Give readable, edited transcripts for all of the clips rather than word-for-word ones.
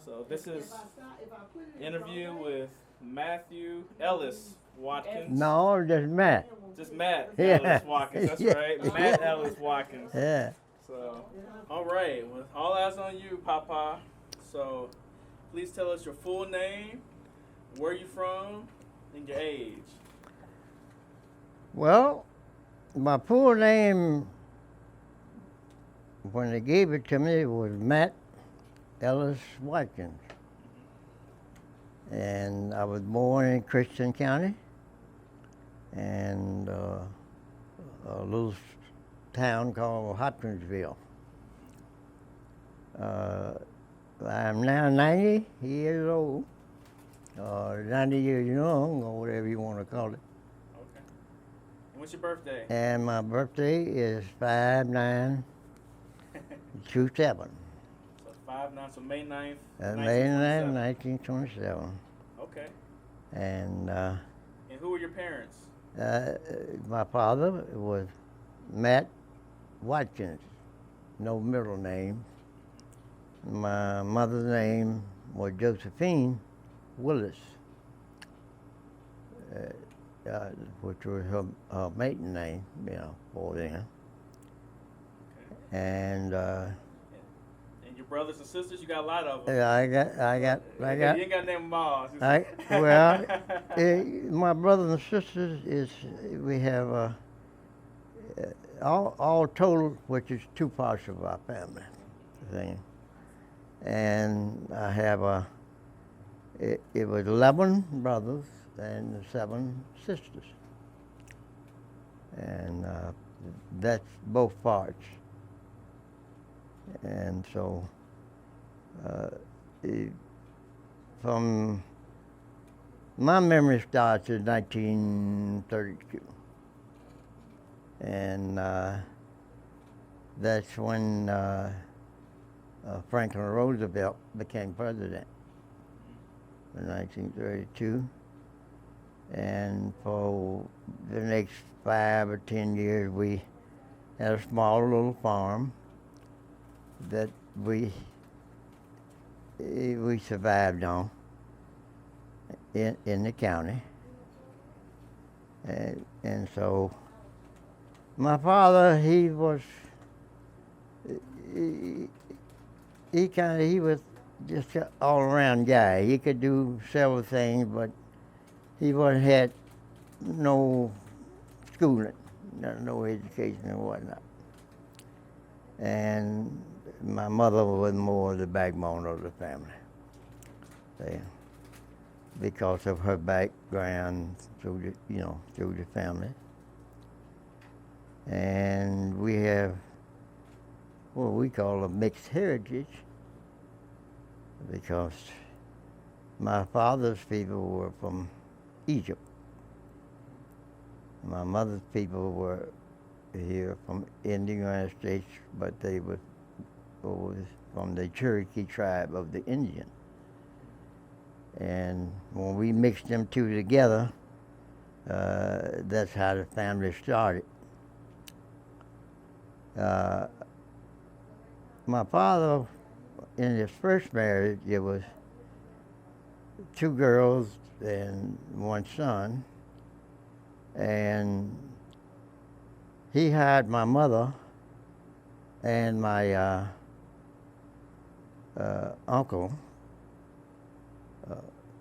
So this is interview with Matthew Ellis Watkins. No, just Matt. Just Matt Yeah. Ellis Watkins. That's Yeah. right, Matt Ellis Watkins. Yeah. So, all right. Well, all eyes on you, Papa. So, please tell us your full name, where you from, and your age. Well, my full name, when they gave it to me, was Matt Ellis Watkins. And I was born in Christian County, and a little town called Hopkinsville. I'm now 90 years old, or 90 years young, or whatever you want to call it. Okay. And what's your birthday? And my birthday is 5/9/27. So 5/9, so May 9th. May 9th, 1927. Okay. And And who were your parents? my father was Matt Watkins, no middle name. My mother's name was Josephine Willis, which was her maiden name, for them. Okay. And And your brothers and sisters, you got a lot of them. I got. You ain't got to name them all. My brothers and sisters we have all total, which is two parts of our family thing. And I have it was 11 brothers and 7 sisters, and that's both parts. And so from my memory starts in 1932, and that's when Franklin Roosevelt became president in 1932, and for the next 5 or 10 years we had a small little farm that we survived on in the county, and so my father, he was just an all-around guy. He could do several things, but he had no schooling, no education and whatnot. And my mother was more the backbone of the family, because of her background through the family. And we have what we call a mixed heritage, because my father's people were from Egypt. My mother's people were here in the United States, but they were from the Cherokee tribe of the Indian. And when we mixed them two together, that's how the family started. My father, in his first marriage, there was 2 girls and 1 son, and he hired my mother and my uncle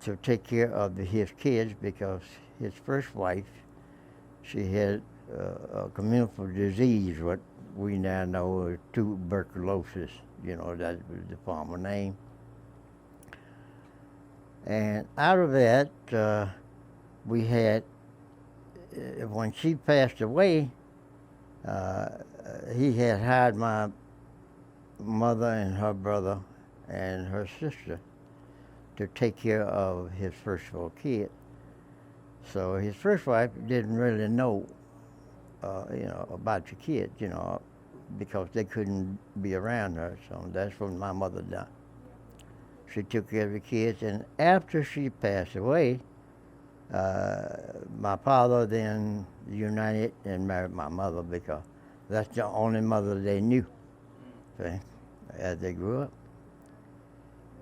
to take care of his kids, because his first wife, she had a communicable disease, what we now know as tuberculosis. That was the former name. And out of that, we had, when she passed away, he had hired my mother and her brother and her sister to take care of his first 4 kids. So his first wife didn't really know, about the kids, because they couldn't be around her. So that's what my mother done. She took care of the kids, and after she passed away, my father then united and married my mother, because that's the only mother they knew, as they grew up.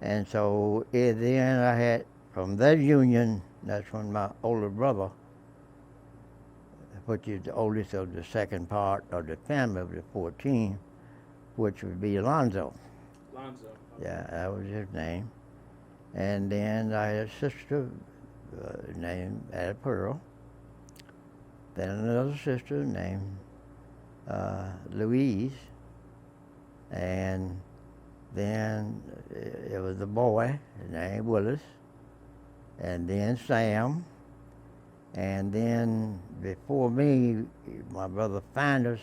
And so at the end I had, from that union, that's when my older brother, which is the oldest of the second part of the family of the 14, which would be Alonzo. Lonzo. Okay. Yeah, that was his name. And then I had a sister named Ada Pearl. Then another sister named Louise. And then it was a boy named Willis. And then Sam. And then before me, my brother Finders,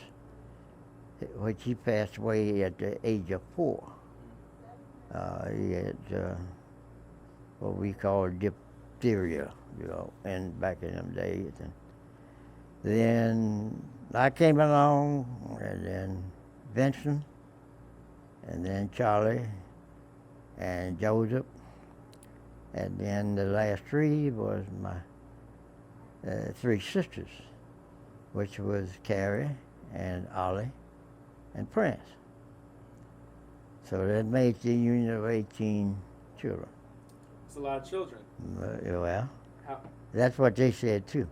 which he passed away at the age of 4. He had what we call diphtheria, and back in them days. And then I came along, and then Vincent, and then Charlie, and Joseph, and then the last 3 was my 3 sisters, which was Carrie and Ollie and Prince. So that made the union of 18 children. It's a lot of children. Well, How, that's what they said too.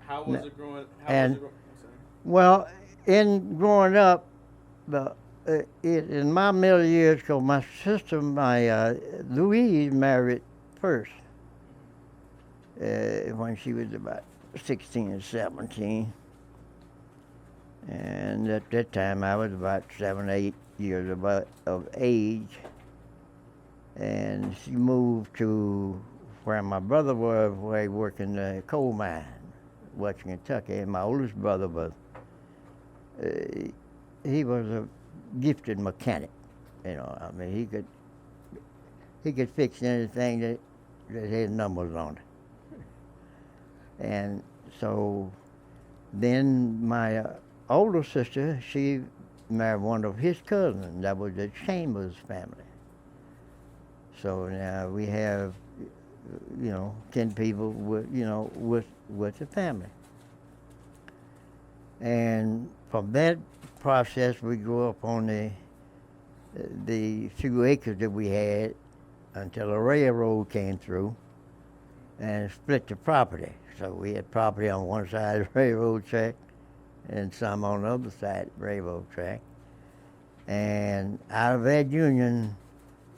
how was it growing? Well, in growing up, in my middle years, because my sister, Louise, married first when she was about 16 or 17. And at that time, I was about 7, 8 years of age. And she moved to where my brother was, where he worked in the coal mine, Western Kentucky. And my oldest brother was, he was a gifted mechanic. I mean, he could fix anything that had numbers on it. And so then my older sister, she married one of his cousins. That was the Chambers family. So now we have, 10 people with the family. And from that process, we grew up on the few acres that we had until a railroad came through and split the property. So we had property on one side of the railroad track and some on the other side of the railroad track. And out of that union,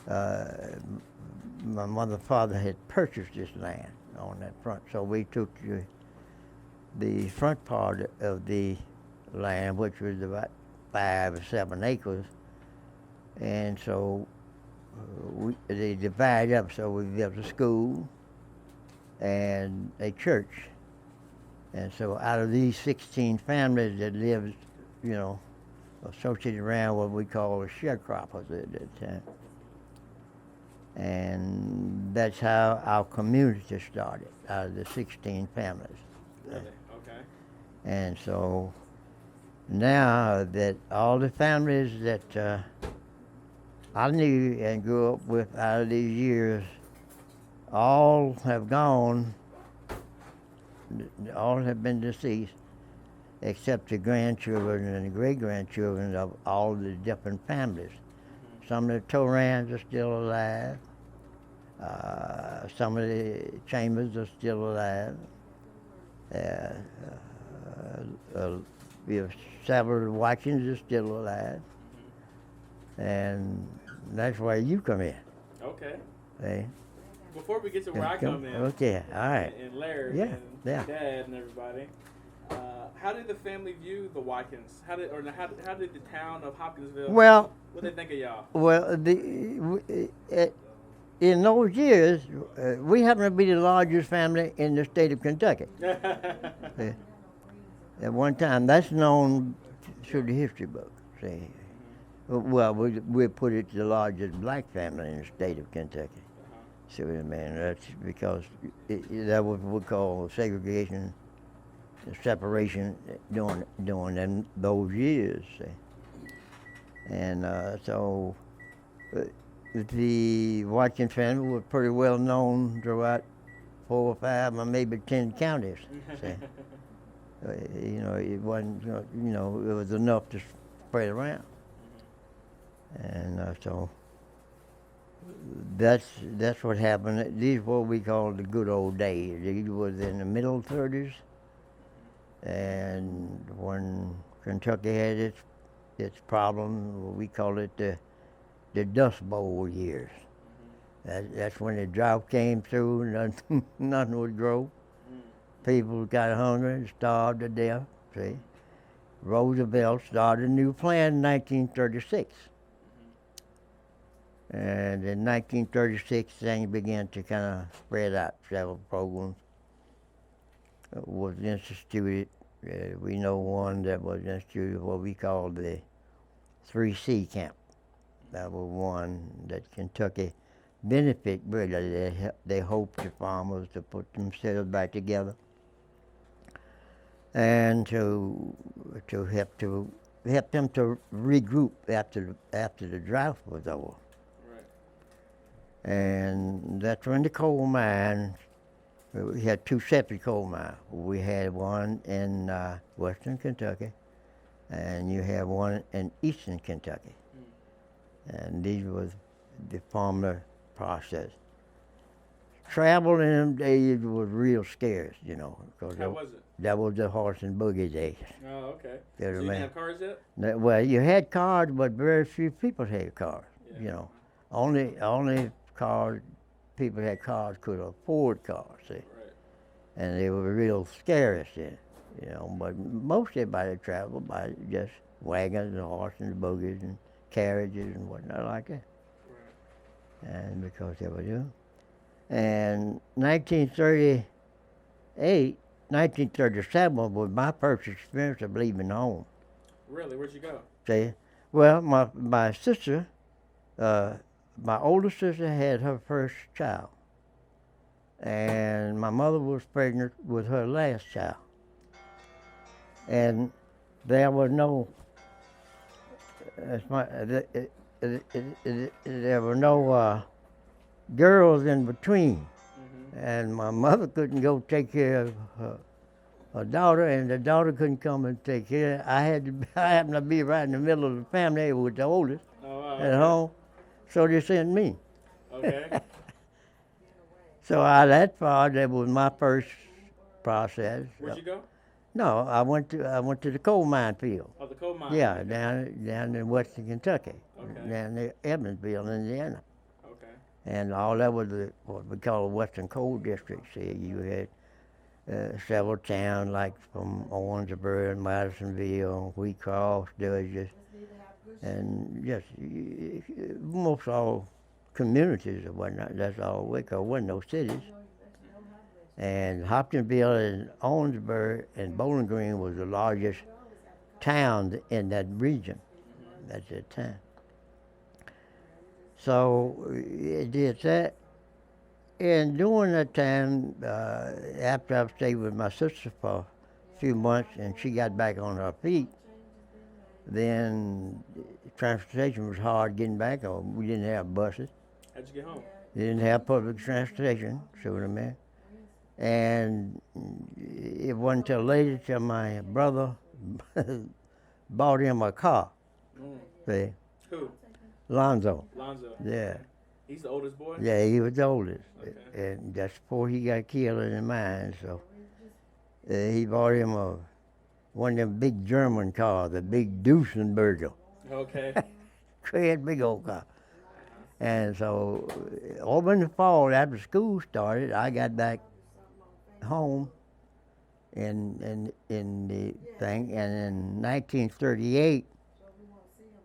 my mother and father had purchased this land on that front. So we took the front part of the land, which was about 5 or 7 acres, and so they divided up. So we built a school and a church. And so out of these 16 families that lived, associated around what we call the sharecroppers at that time. And that's how our community started, out of the 16 families. Really? Okay. And so now that all the families that I knew and grew up with out of these years, all have gone, all have been deceased, except the grandchildren and the great-grandchildren of all the different families. Some of the Torrans are still alive. Some of the Chambers are still alive. We have several of the Watkins are still alive. And that's where you come in. Okay. Hey? Before we get to where I come in. Okay, all right. And Larry and Dad and everybody. How did the family view the Watkins? How did the town of Hopkinsville? Well, what did they think of y'all? Well, in those years, we happened to be the largest family in the state of Kentucky. At one time, that's known through the history book. See, well, we put it the largest black family in the state of Kentucky. See what I mean? That's because that was what we call segregation, separation during those years. See. And so the Watkins family was pretty well known throughout 4 or 5 or maybe 10 counties. See. It wasn't, it was enough to spread around. And so that's what happened. These what we call the good old days. These was in the middle 30s, and when Kentucky had its problem, we call it the Dust Bowl years. That's when the drought came through, nothing would grow. People got hungry and starved to death. See, Roosevelt started a new plan in 1936. And in 1936, things began to kind of spread out. Several programs was instituted. We know one that was instituted, what we call the 3C camp. That was one that Kentucky benefit really. They hoped the farmers to put themselves back together and to help them to regroup after the drought was over. And that's when the coal mines, we had two separate coal mines. We had one in western Kentucky, and you have one in eastern Kentucky. And these was the farmer process. Travel in them days was real scarce, you know. How was it? That was the horse and buggy days. Oh, okay. You So you didn't have cars yet? Well, you had cars, but very few people had cars, Yeah. you know. Only cars, people had cars could afford cars, see. Right. And they were real scarce then, you know. But most everybody traveled by just wagons and horses and buggies and carriages and whatnot like that. Right. And because they were doing. And 1937 was my first experience of leaving home. Really? Where'd you go? See, well, my sister, my older sister had her first child, and my mother was pregnant with her last child, and there was no, there were no girls in between, and my mother couldn't go take care of her daughter, and the daughter couldn't come and take care. I happened to be right in the middle of the family with the oldest at home, so they sent me. Okay. So that was my first process. Where'd you go? No, I went to the coal mine field. Oh, the coal mine. Yeah, down in western Kentucky, Okay. down near Evansville, Indiana. Okay. And all that was what we call the Western Coal District. See, you had several towns like from Owensboro, Madisonville, Wheat Cross, Dodges, and just most all communities or whatnot. That's all we call. Wasn't no cities. And Hopkinsville and Owensboro and Bowling Green was the largest towns in that region at that time. So it did that. And during that time, after I stayed with my sister for a few months and she got back on her feet, then transportation was hard getting back home. We didn't have buses. How'd you get home? We didn't have public transportation, see what I mean? And it wasn't until later till my brother bought him a car. See? Who? Lonzo. Lonzo. Yeah. He's the oldest boy? Yeah, he was the oldest. Okay. And that's before he got killed in the mine. So he bought him one of them big German cars, the big Duesenberger. Okay. Great big old car. And so over in the fall, after school started, I got back home in the thing. And in 1938,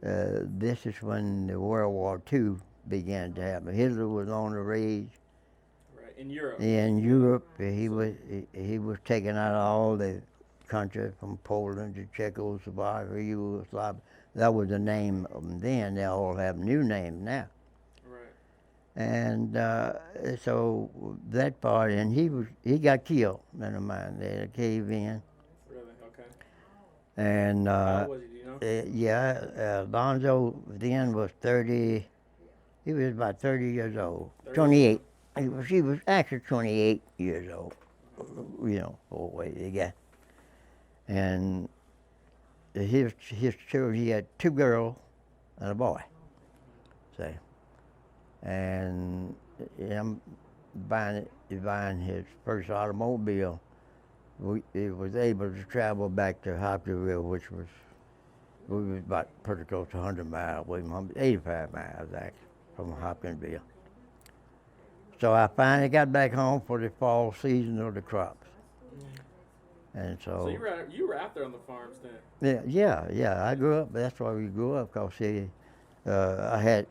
this is when the World War II began to happen. Hitler was on the rage. Right, in Europe. In Europe, he was taking out all the countries from Poland to Czechoslovakia, Yugoslavia. That was the name of them then. They all have new names now. Right. And so that part, and he got killed in the mine. They had a cave in. Really? Okay. And How old was he, do you know? Lonzo then was 30. He was about 30 years old. 30? 28. He was actually 28 years old. You know, old way they got. And his children, he had two girls and a boy. See. and him buying his first automobile. He was able to travel back to Hopkinsville, which was we was about pretty close to 100 miles away from 85 miles actually from Hopkinsville. So I finally got back home for the fall season of the crops. And So you were out there on the farms then? Yeah. I grew up. That's why we grew up. Cause see, I had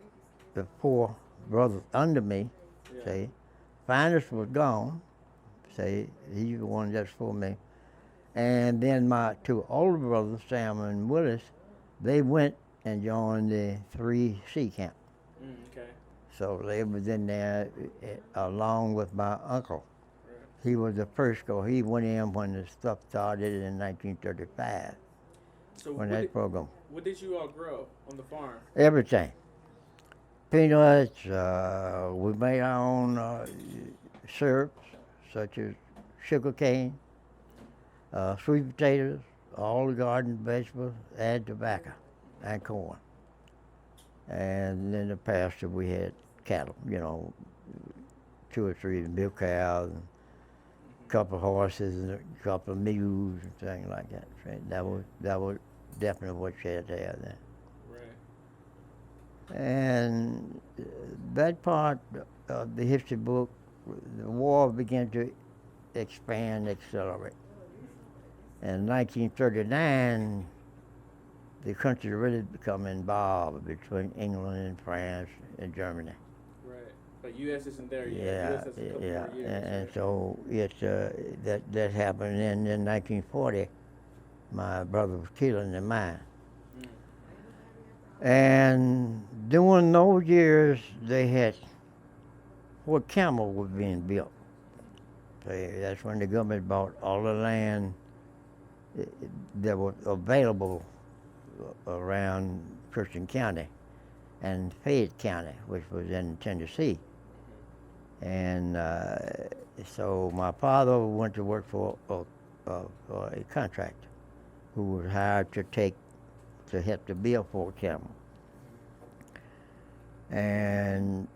the 4 brothers under me. Yeah. See, finest was gone. See, he was the one that's for me. And then my 2 older brothers, Sam and Willis, they went and joined the 3C camp. Okay. So they was in there along with my uncle. He was the first go. He went in when the stuff started in 1935. So when that program. What did you all grow on the farm? Everything. Peanuts. We made our own syrups, such as sugar cane, sweet potatoes, all the garden vegetables, and tobacco, and corn. And in the pasture we had cattle, 2 or 3 milk cows, and a couple of horses, and a couple of mules, and things like that. Right? That was definitely what you had to have then. Right. And that part of the history book, the war began to expand, accelerate. In 1939, the country really become involved between England and France and Germany. Right, but U.S. isn't there yet. Yeah, US has a couple more years, and right? so it's that happened. And in 1940, my brother was killed in the mine. And during those years, they had Fort Campbell was being built. So that's when the government bought all the land that was available around Christian County and Fayette County, which was in Tennessee. And so my father went to work for a contractor who was hired to help to build Fort Campbell. And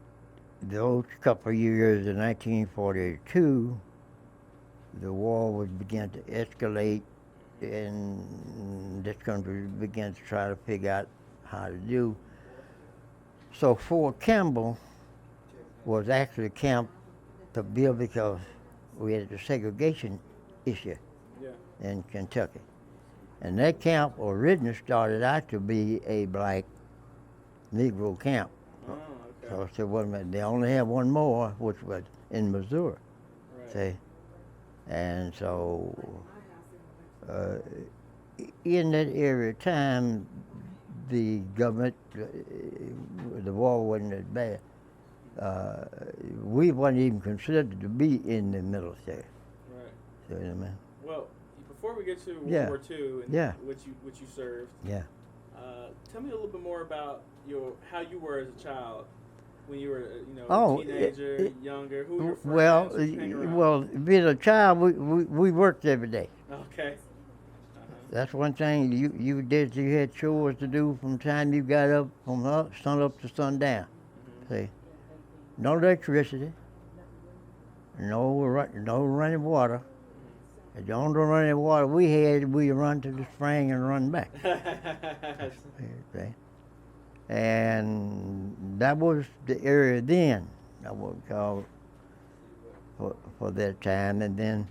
those couple of years in 1942, the war began to escalate, and this country began to try to figure out how to do. So Fort Campbell was actually a camp to build because we had the segregation issue in Kentucky. And that camp originally started out to be a black Negro camp. Oh, okay. So they only had one more, which was in Missouri. Right. See? And so in that area of time, the government, the war wasn't as bad. We wasn't even considered to be in the military. Right. See what I mean? Well, before we get to World War II and which you served, tell me a little bit more about how you were as a child when you were a teenager, younger. Who were your friends? Well, being a child, we worked every day. Okay. That's one thing you did. You had chores to do from the time you got up from sun up to sundown. See, no electricity, no running water. The only running water we had, we run to the spring and run back. See? And that was the area then. That was called for that time. And then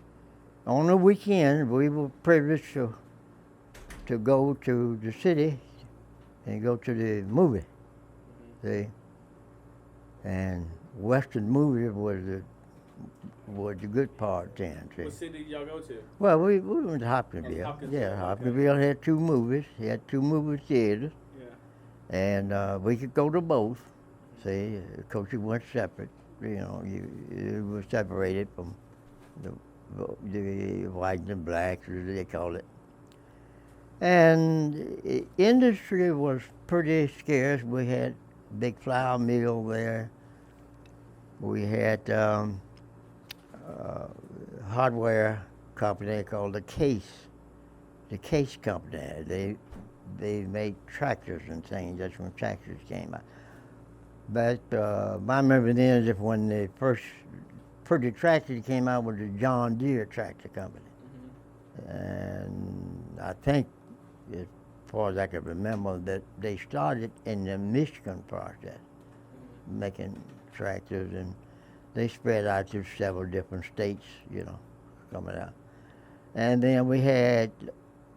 on the weekend, we were privileged to go to the city and go to the movie. See? And Western movie was the good part then. See? What city did y'all go to? Well, we went to Hopkinsville. Hopkinsville had 2 movies. He had 2 movie theaters. And we could go to both. See, of course, you went separate. You were separated from the whites and blacks, as they call it. And industry was pretty scarce. We had a big flour mill there. We had hardware company called the Case Company. They made tractors and things. That's when tractors came out. But I remember then is when the first pretty tractor came out with the John Deere Tractor Company. And I think, as far as I can remember, that they started in the Michigan process, making tractors, and they spread out to several different states, coming out. And then we had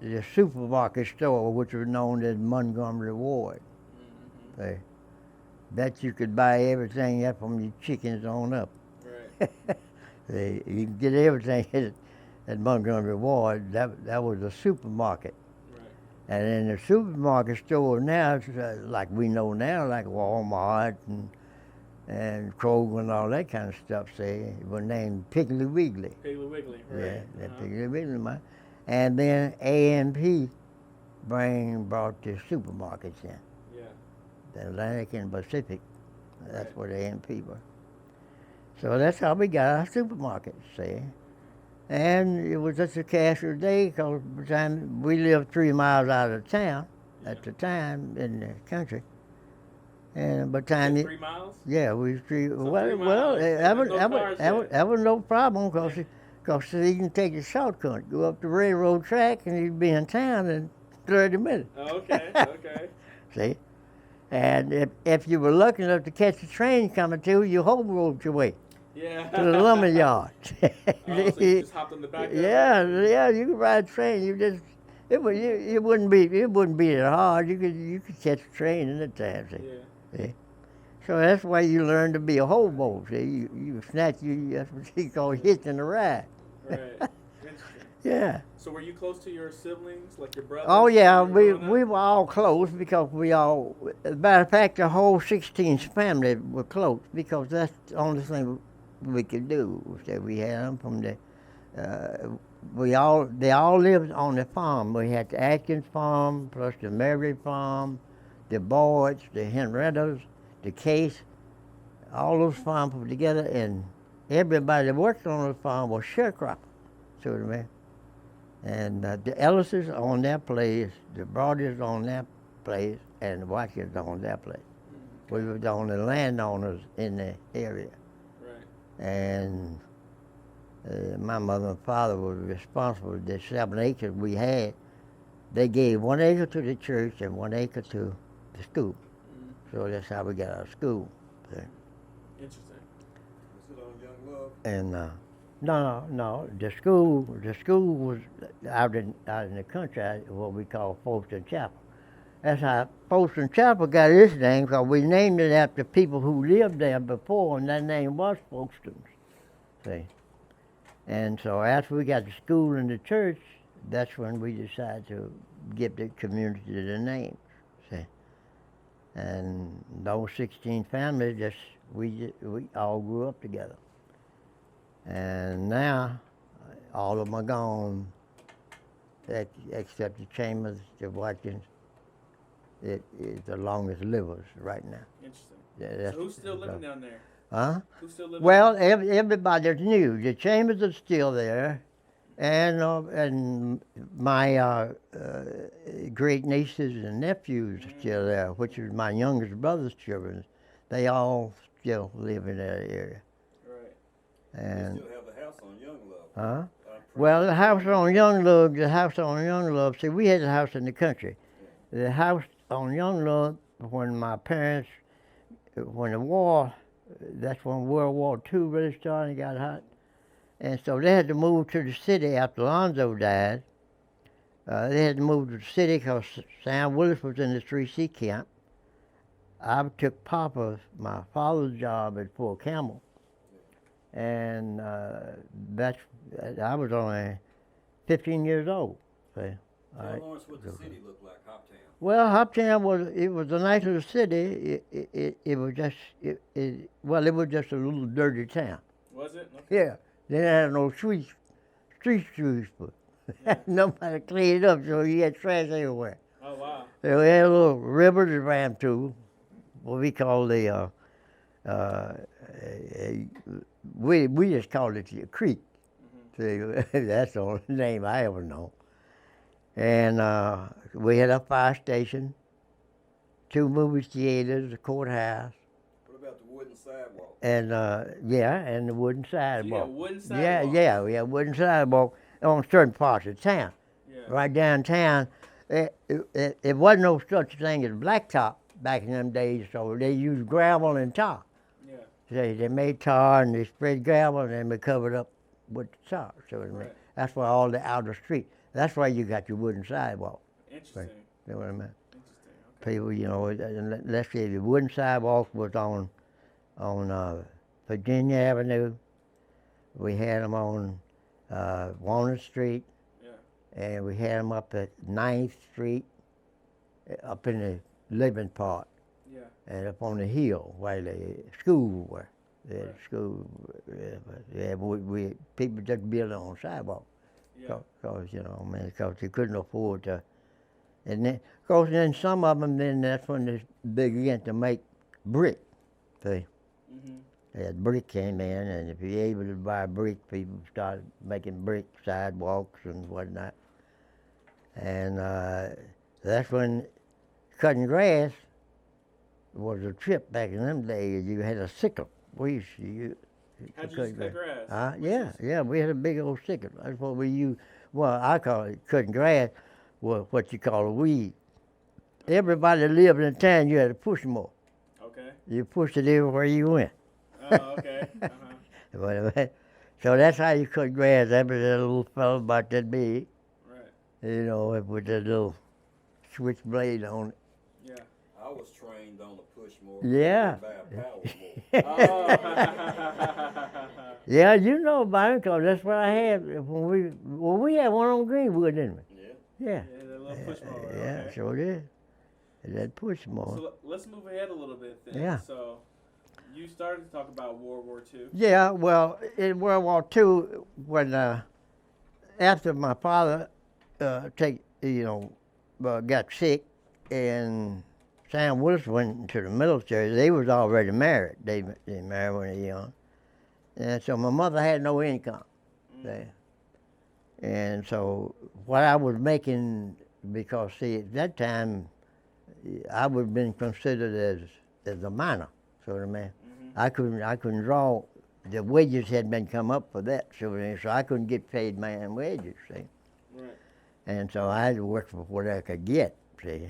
the supermarket store, which was known as Montgomery Ward. That you could buy everything up from your chickens on up. Right. You could get everything at Montgomery Ward. That was a supermarket. Right. And in the supermarket store now, like we know now, like Walmart and Kroger and all that kind of stuff, it was named Piggly Wiggly. Piggly Wiggly, right. Yeah, Piggly Wiggly. And then A&P brought the supermarkets in. Yeah. The Atlantic and Pacific. That's what A&P were. So that's how we got our supermarkets, And it was just a casual day because by the time we lived 3 miles out of town at the time in the country. And by the time 3 miles? Yeah, we was 3. So Well, that was no problem because you can take the shortcut, go up the railroad track, and you'd be in town in 30 minutes. Oh, okay. See? And if you were lucky enough to catch a train coming to you whole road your way. Yeah. To the lumber yard. So you just hopped on the back of it? Yeah, you could ride a train. It wouldn't be that hard. You could catch a train in the time. See? So that's why you learn to be a hobo. See, you snatch that's what you call hitching a ride. Right. Interesting. Yeah. So were you close to your siblings, like your brothers? Oh yeah, we were all close because as a matter of fact, the whole 16th family were close because that's the only thing we could do. That we had them from they all lived on the farm. We had the Atkins farm plus the Mary farm, the Boyds, the Henrettas, the Case. All those farms put together, and everybody that worked on the farm was sharecropper. See what I mean? And the Ellises on their place, the Brothers on their place, and the Watkins on their place. We were the only landowners in the area. Right. And my mother and father were responsible for the 7 acres we had. They gave 1 acre to the church and 1 acre to the school. So that's how we got our school. Interesting. Was it on Young Love? And no. The school was out in the country, what we call Folkestone Chapel. That's how Folkestone Chapel got its name, because we named it after people who lived there before, and that name was Folkestone. See? And so after we got the school and the church, that's when we decided to give the community the name. See? And those 16 families, we all grew up together. And now, all of them are gone, except the Chambers, the Watkins. It is the longest livers right now. Interesting. Yeah, so who's still living down there? Huh? Who's still living? Well, everybody's new. The Chambers are still there, and my great nieces and nephews are still there, which is my youngest brother's children. They all still live in that area. And you still have the house on Young Love. Huh? Well, the house on Young Love, see, we had a house in the country. The house on Young Love, when my parents, when the war, that's when World War II really started and got hot. And so they had to move to the city after Lonzo died. They had to move to the city because Sam Willis was in the 3C camp. I took my father's job at Fort Campbell. And I was only 15 years old. Tell Lawrence what the city looked like, Hoptown. Well, Hoptown was a nice little city. It was just a little dirty town. Was it? Okay. Yeah, they didn't have no street sweepers. Nobody cleaned it up, so you had trash everywhere. Oh wow. They had a little river that ran through, what we call the we just called it the creek. See, that's the only name I ever know. And we had a fire station, 2 movie theaters, a courthouse. wooden sidewalk. And and the wooden sidewalk. So wooden sidewalk. We had wooden sidewalk on certain parts of town. Yeah. Right downtown, it wasn't no such thing as blacktop back in them days, so they used gravel and tar. Yeah. They made tar and they spread gravel and then they covered up with the tar. So that's why all the outer street. That's why you got your wooden sidewalk. Interesting. Right. You know what I mean? Interesting. Okay. People, let's say the wooden sidewalk was on Virginia Avenue. We had them on Walnut Street. Yeah. And we had them up at 9th Street, up in the living part. Yeah. And up on the hill where the school were. The Right. school, we people just built on sidewalk. Yeah. Because they couldn't afford to. And then, of course, then some of them, then that's when they began to make brick. See? Mm-hmm. Brick came in, and if you're able to buy brick, people started making brick sidewalks and whatnot. And that's when cutting grass was a trip back in them days. You had a sickle. We used to use. How'd you cut grass? Yeah, we had a big old sickle. That's what we used. Well, I call it cutting grass, was what you call a weed. Everybody that lived in town, you had to push more. Okay. You pushed it everywhere you went. Oh, okay. Uh-huh. So that's how you cut grass. That was a little fellow about that big. Right. With that little switchblade on it. Yeah. I was trained on the push more. Yeah. Oh. Yeah, you know about it, 'cause that's what I had when we had one on Greenwood, didn't we? Yeah. Yeah. Yeah, that little push mower. Yeah, Okay. sure did. That push mower. So let's move ahead a little bit then. Yeah. So you started to talk about World War II. Yeah, well, in World War II, when after my father got sick, and Sam Willis went into the military, they was already married. They married when they were young, and so my mother had no income. Mm. And so what I was making, because see at that time I would have been considered as a minor, so I mean. Mm-hmm. I couldn't draw. The wages had been come up for that, so I couldn't get paid my own wages, see. Right. And so I had to work for what I could get, see.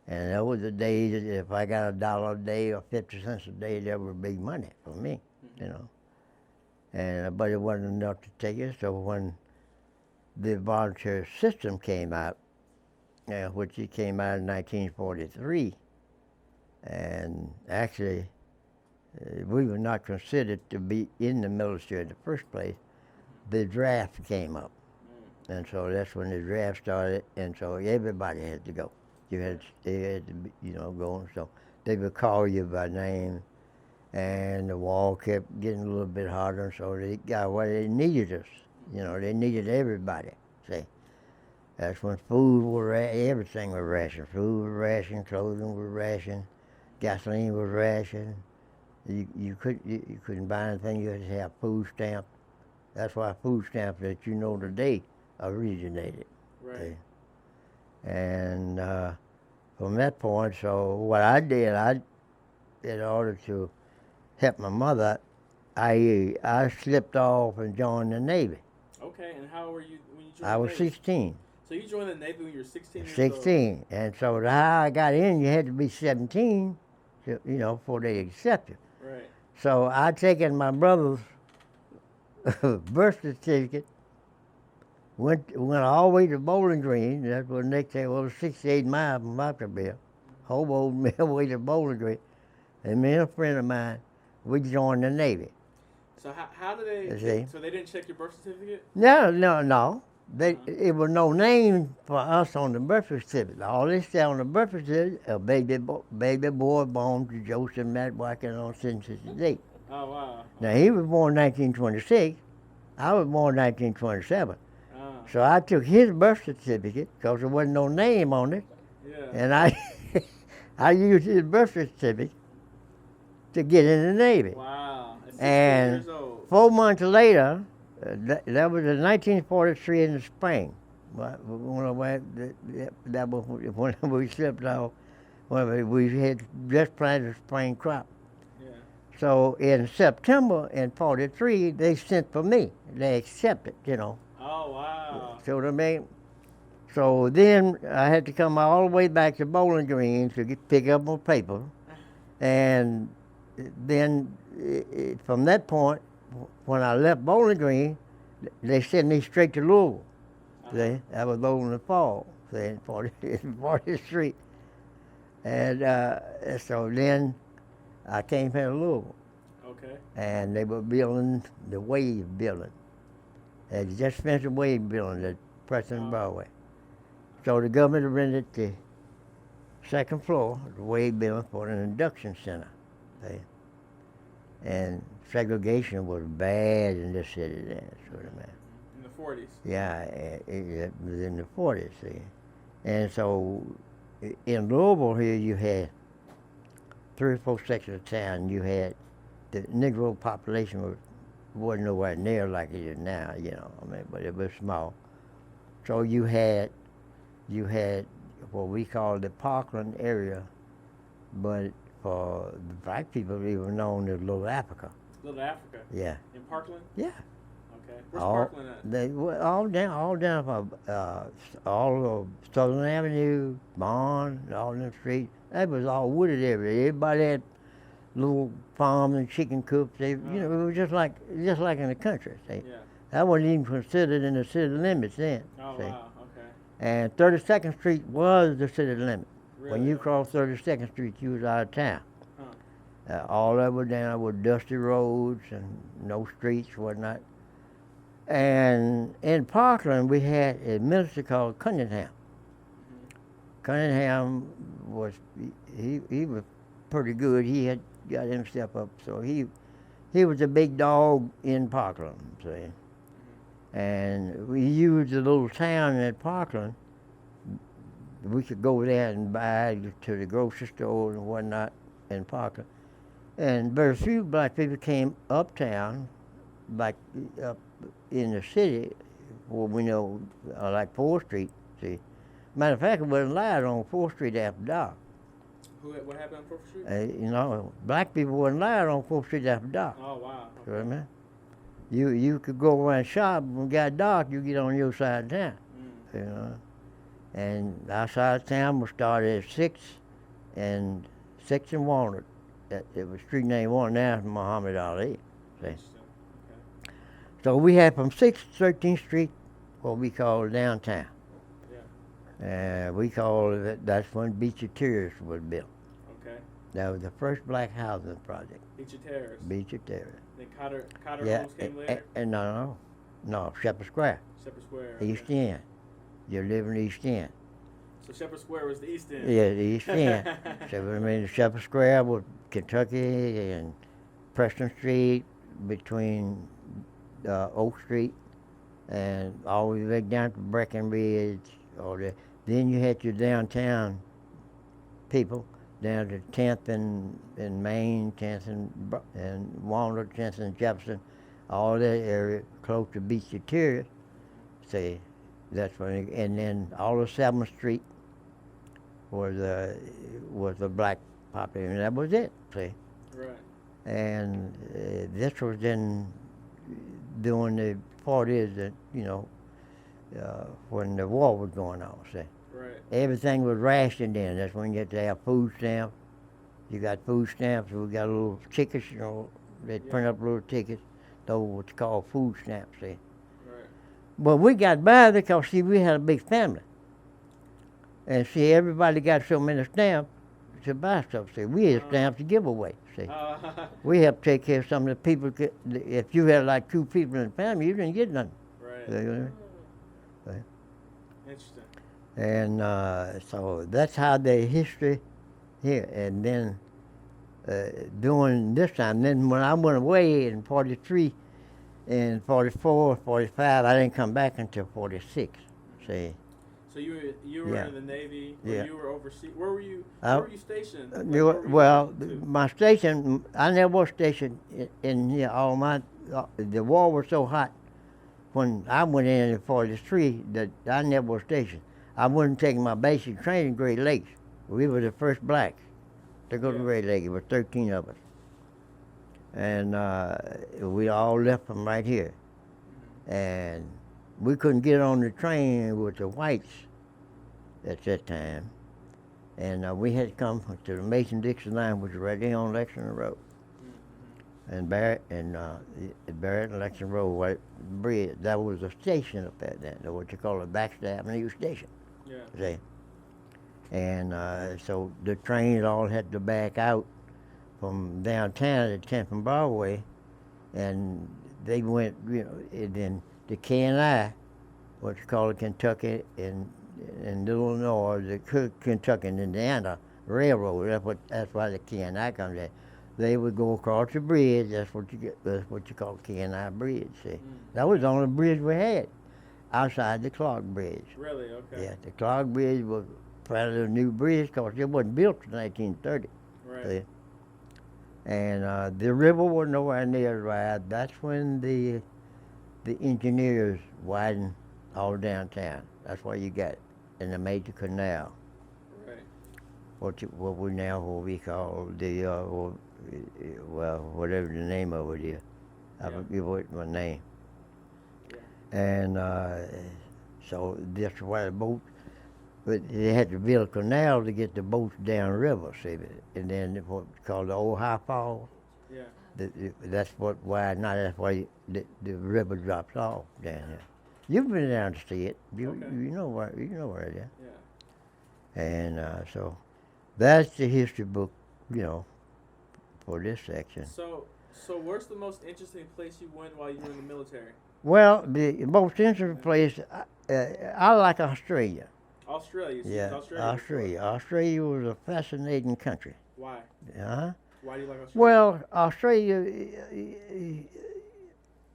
And those were the days that if I got $1 a day or 50 cents a day, that was big money for me, mm-hmm. And but it wasn't enough to take it. So when the voluntary system came out, which it came out in 1943, and actually we were not considered to be in the military in the first place. The draft came up, and so that's when the draft started, and so everybody had to go. They had to be, go, and so they would call you by name, and the wall kept getting a little bit harder, and so they got what they needed us. They needed everybody. See, that's when food was everything was rationed. Food was rationed, clothing was rationed, gasoline was rationed. You couldn't buy anything. You had to have food stamp. That's why food stamps that today originated. Right. And from that point, so what I did, in order to help my mother, I slipped off and joined the Navy. Okay, and how were you when you joined I was the Navy? 16. So you joined the Navy when you were 16 years 16, old? and so how I got in, you had to be 17, before they accept you. Right. So I taken my brother's birth certificate, went all the way to Bowling Green. That's what next day was 68 miles from Vacaville. Hoboed me away to Bowling Green, and me and a friend of mine, we joined the Navy. So how did they? See? So they didn't check your birth certificate? No. It was no name for us on the birth certificate. All they said on the birth certificate, a baby boy born to Joseph Matt Watkins on census date. Oh, wow. Now, he was born 1926. I was born 1927. Oh. So I took his birth certificate because there wasn't no name on it. Yeah. And I used his birth certificate to get in the Navy. Wow. At 16 And years old. 4 months later, that was in 1943 in the spring. That was when we slipped off. When we had just planted a spring crop. Yeah. So in September in 43, they sent for me. They accepted, Oh, wow. See what I mean? So then I had to come all the way back to Bowling Green to pick up my paper. And then from that point, when I left Bowling Green, they sent me straight to Louisville. See, I was over in the fall, in 40th Street. And so then I came here to Louisville. Okay. And they were building the Wave building. They just finished the Wave building at Preston Broadway. So the government rented the second floor, the Wave building, for an induction center. See? And segregation was bad in this city then, sort of, man. In the 40s? Yeah, it was in the 40s, see. And so in Louisville here, you had 3 or 4 sections of town. You had the Negro population wasn't nowhere near like it is now, but it was small. So you had what we call the Parkland area, but for the black people, it was known as Little Africa. Little Africa? Yeah. In Parkland? Yeah. Okay. Where's Parkland at? They were all down from all of Southern Avenue, Bond, all them streets. That was all wooded area. Everybody had little farms and chicken coops. It was just like in the country. See? Yeah. That wasn't even considered in the city limits then. Oh, see? wow. Okay. And 32nd Street was the city limit. Really? When you crossed 32nd Street, you was out of town. Huh. All over down with dusty roads and no streets, whatnot. And in Parkland, we had a minister called Cunningham. Mm-hmm. Cunningham he was pretty good. He had got himself up, so he was a big dog in Parkland, see. Mm-hmm. And we used the little town at Parkland. We could go there and buy to the grocery store and whatnot in Parkland. And very few black people came uptown, like up in the city, where we know, like 4th Street, see. Matter of fact, it wasn't allowed on 4th Street after dark. What happened on 4th Street? Black people wasn't allowed on 4th Street after dark. Oh, wow. Okay. You know what I mean? You could go around shop, when it got dark, you get on your side of town, And our side of town was started at 6th and Walnut. It was street name Walnut, now it's Muhammad Ali. See? Okay. So we had from 6th to 13th Street what we call downtown. Yeah. We call it, that's when Beecher Terrace was built. Okay. That was the first black housing project. Beecher Terrace. Beecher Terrace. Then Cotter Homes came later? No, Shepherd Square. Shepherd Square. East End. You live in East End. So Shepherd Square was the East End? Yeah, the East End. So Shepherd Square was Kentucky and Preston Street between Oak Street and all the way down to Breckenridge. Then you had your downtown people down to 10th and Main, 10th and Walnut, 10th and Jefferson, all that area close to Beecher Terrace. See, that's when, and then all of 7th Street was the black population. That was it. See. Right. And this was then during the 40s that when the war was going on. See. Right. Everything was rationed in. That's when you had to have food stamps. You got food stamps. We got little tickets. They'd print up little tickets. Those were what's called food stamps. See. Right. But we got by because we had a big family. And everybody got so many stamps to buy stuff. We had stamps to give away. We helped take care of some of the people. If you had like 2 people in the family, you didn't get nothing. Right. Interesting. And so that's how the history here. And then during this time, then when I went away in 43, and 44, 45, I didn't come back until 46. See. So you were in the Navy. You were overseas. Where were you stationed? My station, I never was stationed in here. The war was so hot when I went in 43 that I never was stationed. I wasn't taking my basic training Great Lakes. We were the first blacks to go to Great Lakes. There were 13 of us. And we all left from right here. And we couldn't get on the train with the whites at that time. And we had to come to the Mason-Dixon line, which was right there on Lexington Road. And Barrett and Lexington Road, right, bridge, that was a station up there then, what you call a Baxter Avenue station. Yeah. See? And so the trains all had to back out from downtown at 10th and Broadway, and they went, and then the K&I, what you call it, Kentucky and Illinois, the Kentucky and Indiana Railroad. That's why the K&I comes in. They would go across the bridge. That's what you call K&I Bridge. See, that was the only bridge we had outside the Clark Bridge. Really? Okay. Yeah, the Clark Bridge was probably a new bridge because it wasn't built in 1930. Right. See? And the river was nowhere near as wide. That's when the engineers widened all downtown. That's why you got in the major canal. Right. What we call the whatever the name of it is. I forget what my name. Yeah. And so that's why the boat. But they had to build a canal to get the boats downriver, see, and then what's called the Old High Falls. Yeah. That's why the river drops off down here. You've been down to see it. You know where it is. Yeah. And so that's the history book, for this section. So where's the most interesting place you went while you were in the military? Well, the most interesting place, I like Australia. Australia? Yeah, Australia. Australia was a fascinating country. Why? Huh? Why do you like Australia? Well,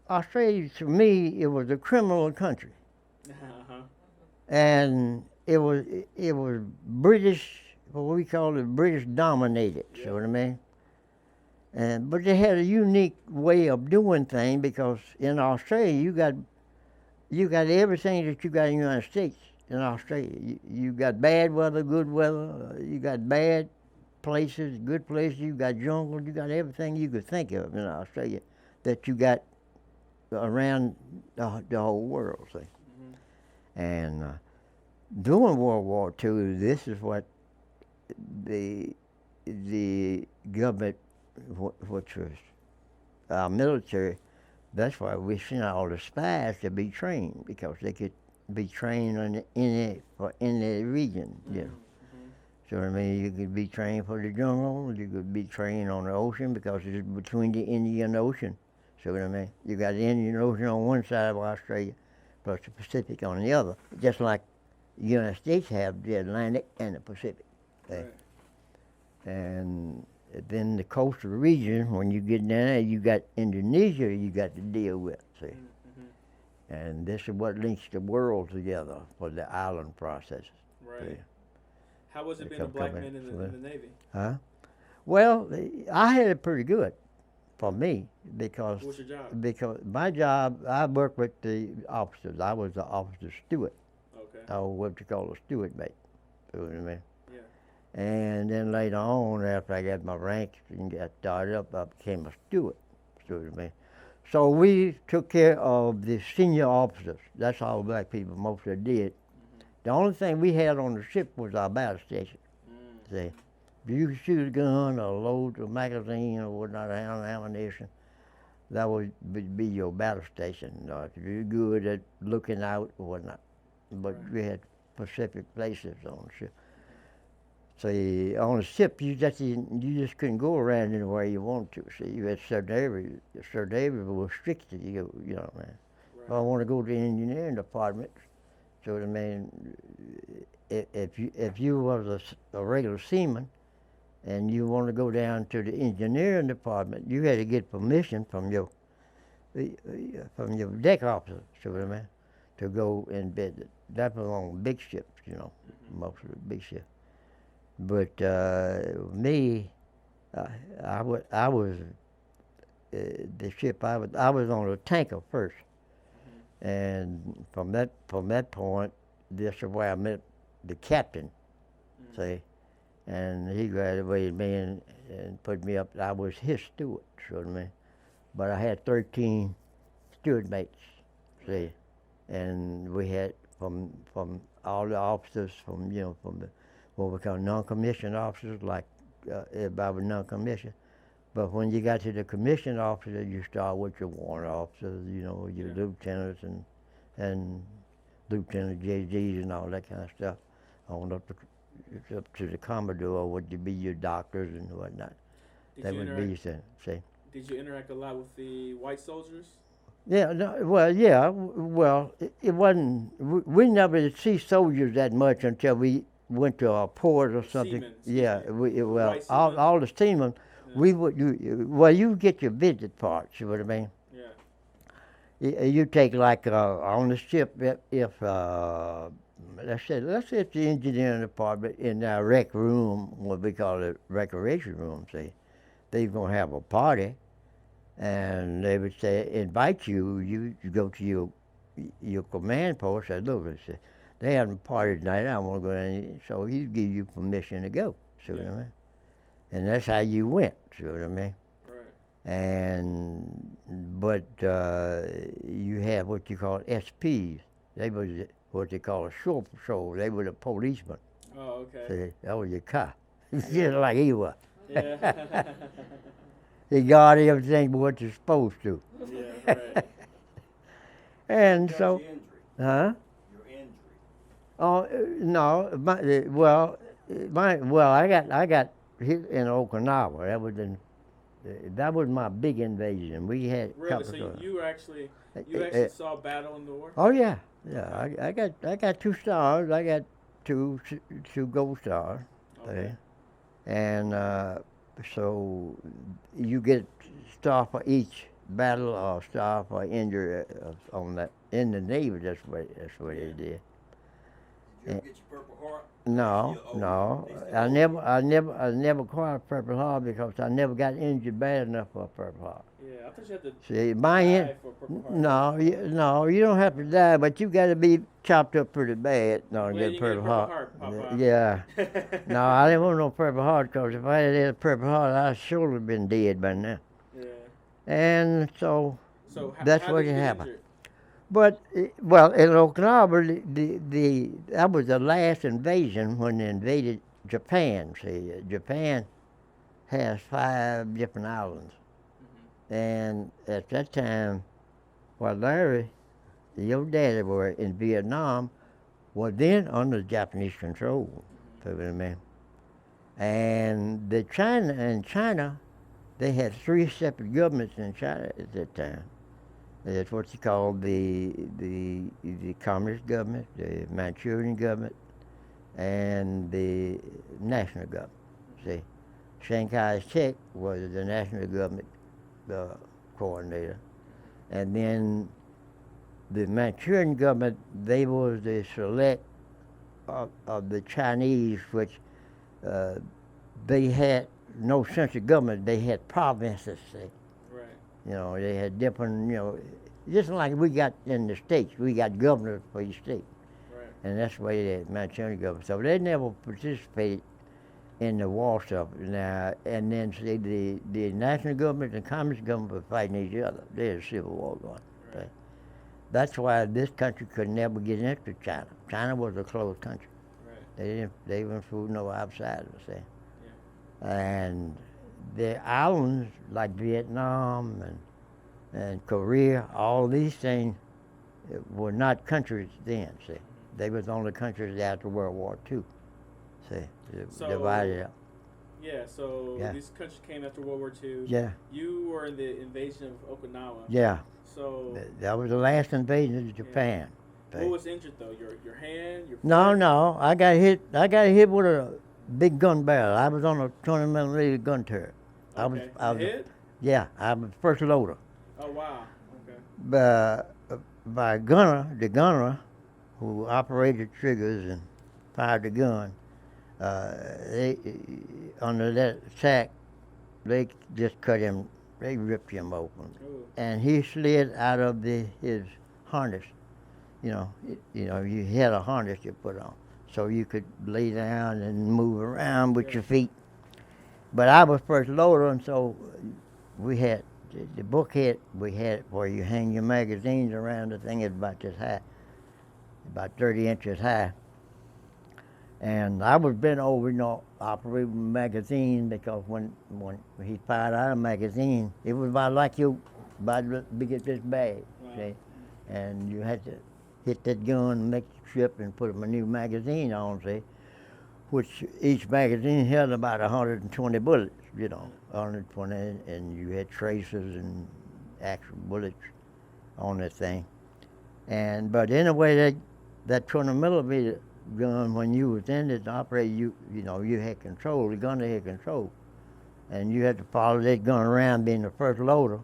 Australia to me, it was a criminal country. Uh-huh. And it was British, what we call it, British dominated. Yeah. See what I mean? But they had a unique way of doing things because in Australia you got everything that you got in the United States. In Australia, you got bad weather, good weather. You got bad places, good places. You got jungle. You got everything you could think of in Australia that you got around the whole world. See, and during World War II, this is what the government, which was our military. That's why we sent all the spies to be trained because they could be trained in the region, So I mean, you could be trained for the jungle, you could be trained on the ocean because it's between the Indian Ocean. So what I mean, you got the Indian Ocean on one side of Australia, plus the Pacific on the other, just like the United States have the Atlantic and the Pacific. Right. And then the coastal region, when you get down there, you got Indonesia you got to deal with, see. And this is what links the world together for the island processes. Right. See. How was it being a black man in the Navy? Huh? Well, I had it pretty good for me because. What was your job? Because my job, I worked with the officers. I was the officer steward. Okay. Or what you call a steward mate. You know what I mean? Yeah. And then later on, after I got my rank and got started up, I became a steward. You know what I mean? So we took care of the senior officers. That's all black people mostly did. The only thing we had on the ship was our battle station. See, if you could shoot a gun or load a magazine or whatnot, ammunition, that would be your battle station. If you're good at looking out or whatnot. But we had specific places on the ship. So on the ship, you just couldn't go around anywhere you wanted to. See, you had certain areas were restricted. You know, man. Right. If I want to go to the engineering department, so I mean, if you was a regular seaman, and you want to go down to the engineering department, you had to get permission from your deck officer. So I mean, to go and bid. That was on big ships, most of the big ships. But me, I was the ship. I was on a tanker first, and from that point, this is where I met the captain. See, and he graduated me and put me up. I was his steward, you know what I mean? But I had 13 steward mates, see, and we had from all the officers, from the what we call non-commissioned officers, like everybody was non-commissioned. But when you got to the commissioned officers, you start with your warrant officers, your lieutenants and lieutenant JGs and all that kind of stuff, on up to the commodore, would be your doctors and whatnot. That would be your say. Did you interact a lot with the white soldiers? Yeah, it wasn't. We never see soldiers that much until we went to a port or something. Seamen. All the seamen. Yeah. We would. You get your visit parts. You know what I mean? Yeah. You take like on the ship if let's say it's the engineering department in our rec room, what we call it recreation room. See, they're gonna have a party. And they would say, invite you. You go to your command post. Say, look, they having a party tonight. I want to go in. So he'd give you permission to go. See what I mean? And that's how you went. See what I mean? Right. But you have what you call SPs. They was what they call a shore patrol. They were the policemen. Oh, okay. See, that was your cop. Just like he was. Yeah. He guard everything but what you're supposed to. Yeah, right. And so, your injury. huh? Your injury. Oh no, I got hit in Okinawa. That was my big invasion. We had really. So you actually saw battle in the war? Oh yeah. I got 2 stars. I got two gold stars. Okay. And so you get star for each battle or star for injury on that in the Navy. That's what they did. Did you ever get your Purple Heart? No. I never acquired Purple Heart because I never got injured bad enough for a Purple Heart. Yeah, I thought you had to See, die for Purple Heart. No, you don't have to die, but you got to be chopped up pretty bad to get a Purple Heart. Yeah. No, I didn't want no Purple Heart because if I had a Purple Heart, I'd surely been dead by now. Yeah. And so that's what happened. Injured? But in Okinawa, that was the last invasion when they invaded Japan. See, Japan has 5 different islands. And at that time, while Larry, your daddy, were in Vietnam, was then under Japanese control. And China, they had 3 separate governments in China at that time. That's what you call the communist government, the Manchurian government, and the national government. See, Chiang Kai-shek was the national government coordinator, and then the Manchurian government, they was the select of the Chinese, which they had no central government. They had provinces. See. Right. They had different, just like we got in the States, we got governors for each state. Right. And that's the way the Manchurian government. So they never participated in the war stuff. Now, and then see the national government and communist government were fighting each other. There's a civil war going. Right. Okay? That's why this country could never get into China. China was a closed country. Right. They didn't fool no outsiders. See. Yeah. And the islands like Vietnam and Korea, all these things were not countries then, see. They was only countries after World War II, see, divided up. Yeah, so these countries came after World War II. Yeah. You were in the invasion of Okinawa. Yeah. So that was the last invasion of Japan. Yeah. What was injured though? Your hand? Your foot? No. I got hit with a big gun barrel. I was on a 20mm gun turret. Okay. I was hit? Yeah, I was first loader. Oh wow. Okay. By the gunner who operated triggers and fired the gun, they under that attack, they just cut him. They ripped him open. Ooh. And he slid out of his harness. You had a harness you put on. so you could lay down and move around with your feet. But I was first loader, and so we had the book head we had where you hang your magazines around. The thing is about this high, about 30 inches high. And I was bent over, operating a magazine, because when he fired out a magazine, it was about like about big as this bag, see? And you had to hit that gun, make the trip, and put a new magazine on, see? Which each magazine held about 120 bullets, 120, and you had tracers and actual bullets on that thing. But anyway, that 20 millimeter gun, when you was in it operating, you had control. The gunner had control, and you had to follow that gun around, being the first loader.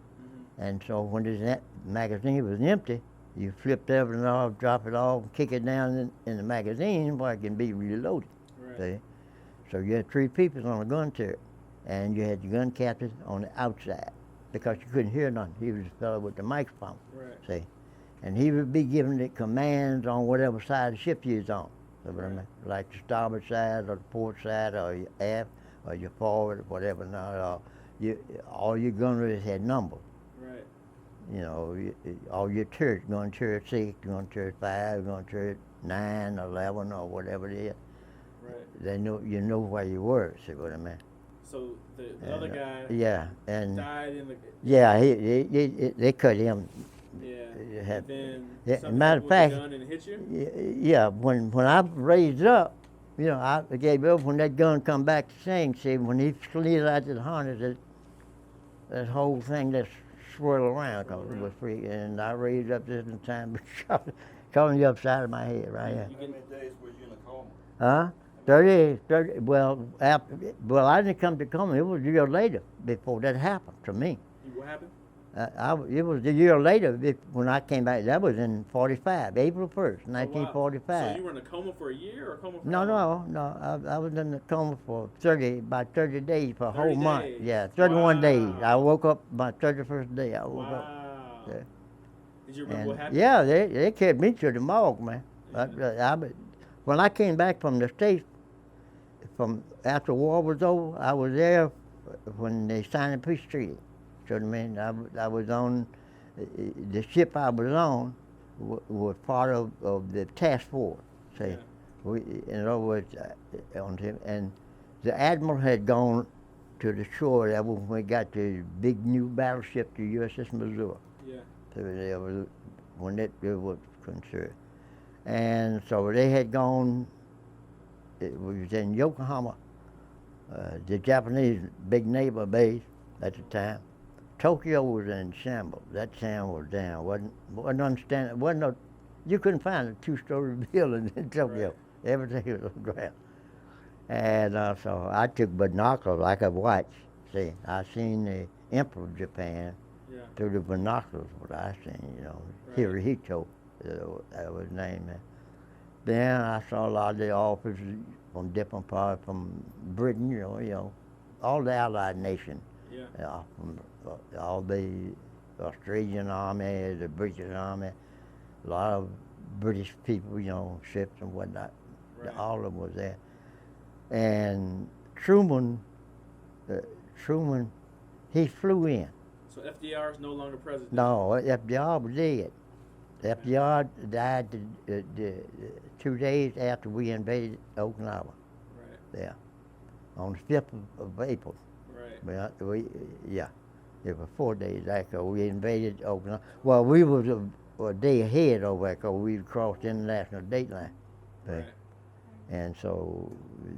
And so when this magazine was empty, you flipped everything off, drop it off, kick it down in the magazine where it can be reloaded. Right. See? So you had 3 people on a gun turret, and you had your gun captain on the outside, because you couldn't hear nothing. He was the fellow with the microphone. Right. See? And he would be giving the commands on whatever side of the ship you was on. Right. Like the starboard side or the port side or your aft or your forward or whatever. All your gunners had numbers. Right. All your turrets, gun turret 6, gun turret 5, gun turret 9, 11, or whatever it is. Right. You know where you were. See what I mean? So the other guy. Died in the. Yeah, they cut him. Yeah. And then matter of fact, gun and hit you? Yeah. When I raised up, I gave up when that gun come back to sing. See, when he slid out to the harness, that whole thing just swirled around, because it was free. And I raised up just in time to caught me upside of my head right here. How many days was you in a coma? Huh? 30. Well, I didn't come to coma. It was a year later before that happened to me. What happened? It was a year later when I came back. That was in 45, April 1st, 1945. So you were in a coma for a year, or a coma for No. I was in the coma for about 30 days, for a whole month. Days. Yeah, 31 days. I woke up my 31st day. I woke up. Yeah. Did you remember what happened? Yeah, they carried me to the morgue, man. Yeah. When I came back from the States, from after war was over, I was there when they signed the peace treaty. So I mean, I was on the ship I was on was part of the task force. See, yeah. In other words, on him, and the admiral had gone to the shore. That was when we got the big new battleship, the USS Missouri. Yeah. So when it was concerned, and so they had gone. It was in Yokohama, the Japanese big naval base at the time. Tokyo was in shambles. That town was down. Wasn't understanding. You couldn't find a 2-story building in Tokyo. Right. Everything was on the ground. And so I took binoculars like I watched. See, I seen the Emperor of Japan through the binoculars. What I seen, right. Hirohito, that was his name. Then I saw a lot of the officers from different parts, from Britain, all the Allied nations. Yeah. From all the Australian Army, the British Army, a lot of British people, ships and whatnot. Right. All of them was there. And Truman, he flew in. So FDR is no longer president? No, FDR was dead. FDR died 2 days after we invaded Okinawa. Right. Yeah. On the 5th of April. Right. It was 4 days after we invaded Okinawa. Well, we was a day ahead over there, because we crossed the international date line. Right. And so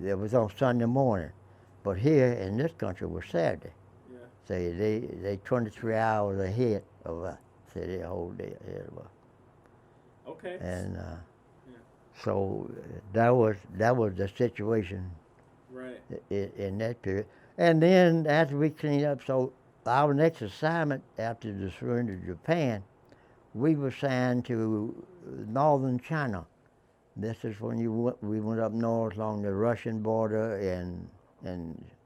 it was on Sunday morning. But here in this country was Saturday. Yeah. So they 23 hours ahead of us. So they a whole day ahead of us. Okay. And so that was the situation. Right. In that period. And then after we cleaned up, so our next assignment after the surrender to Japan, we were assigned to northern China. This is when we went up north along the Russian border and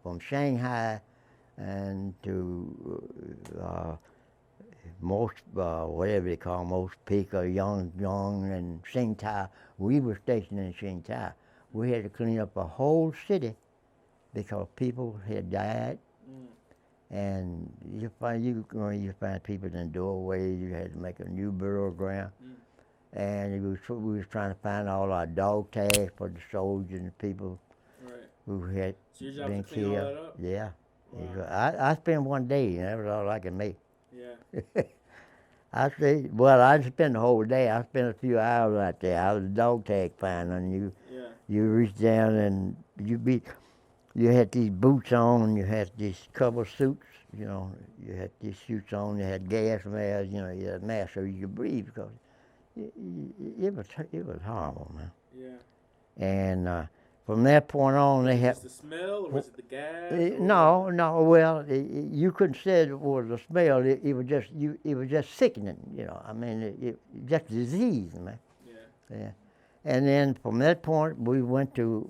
from Shanghai and to most whatever they call most Peak or Yongbyon and Xingtai. We were stationed in Xingtai. We had to clean up a whole city because people had died. And you find people in the doorway. You had to make a new burial ground. And we was trying to find all our dog tags for the soldiers and people who had been killed. All that up? Yeah. Wow. I spent one day, and that was all I could make. Yeah. I didn't spend the whole day. I spent a few hours out there. I was a dog tag finder, and you reach down and you had these boots on, you had these cover suits, you had these suits on, you had gas masks, you had a mask so you could breathe because it was horrible, man. Yeah. And from that point on, they had. Was it the smell or was it the gas? No. Well, you couldn't say it was the smell. It was just sickening. I mean, it just disease, man. Yeah. And then from that point, we went to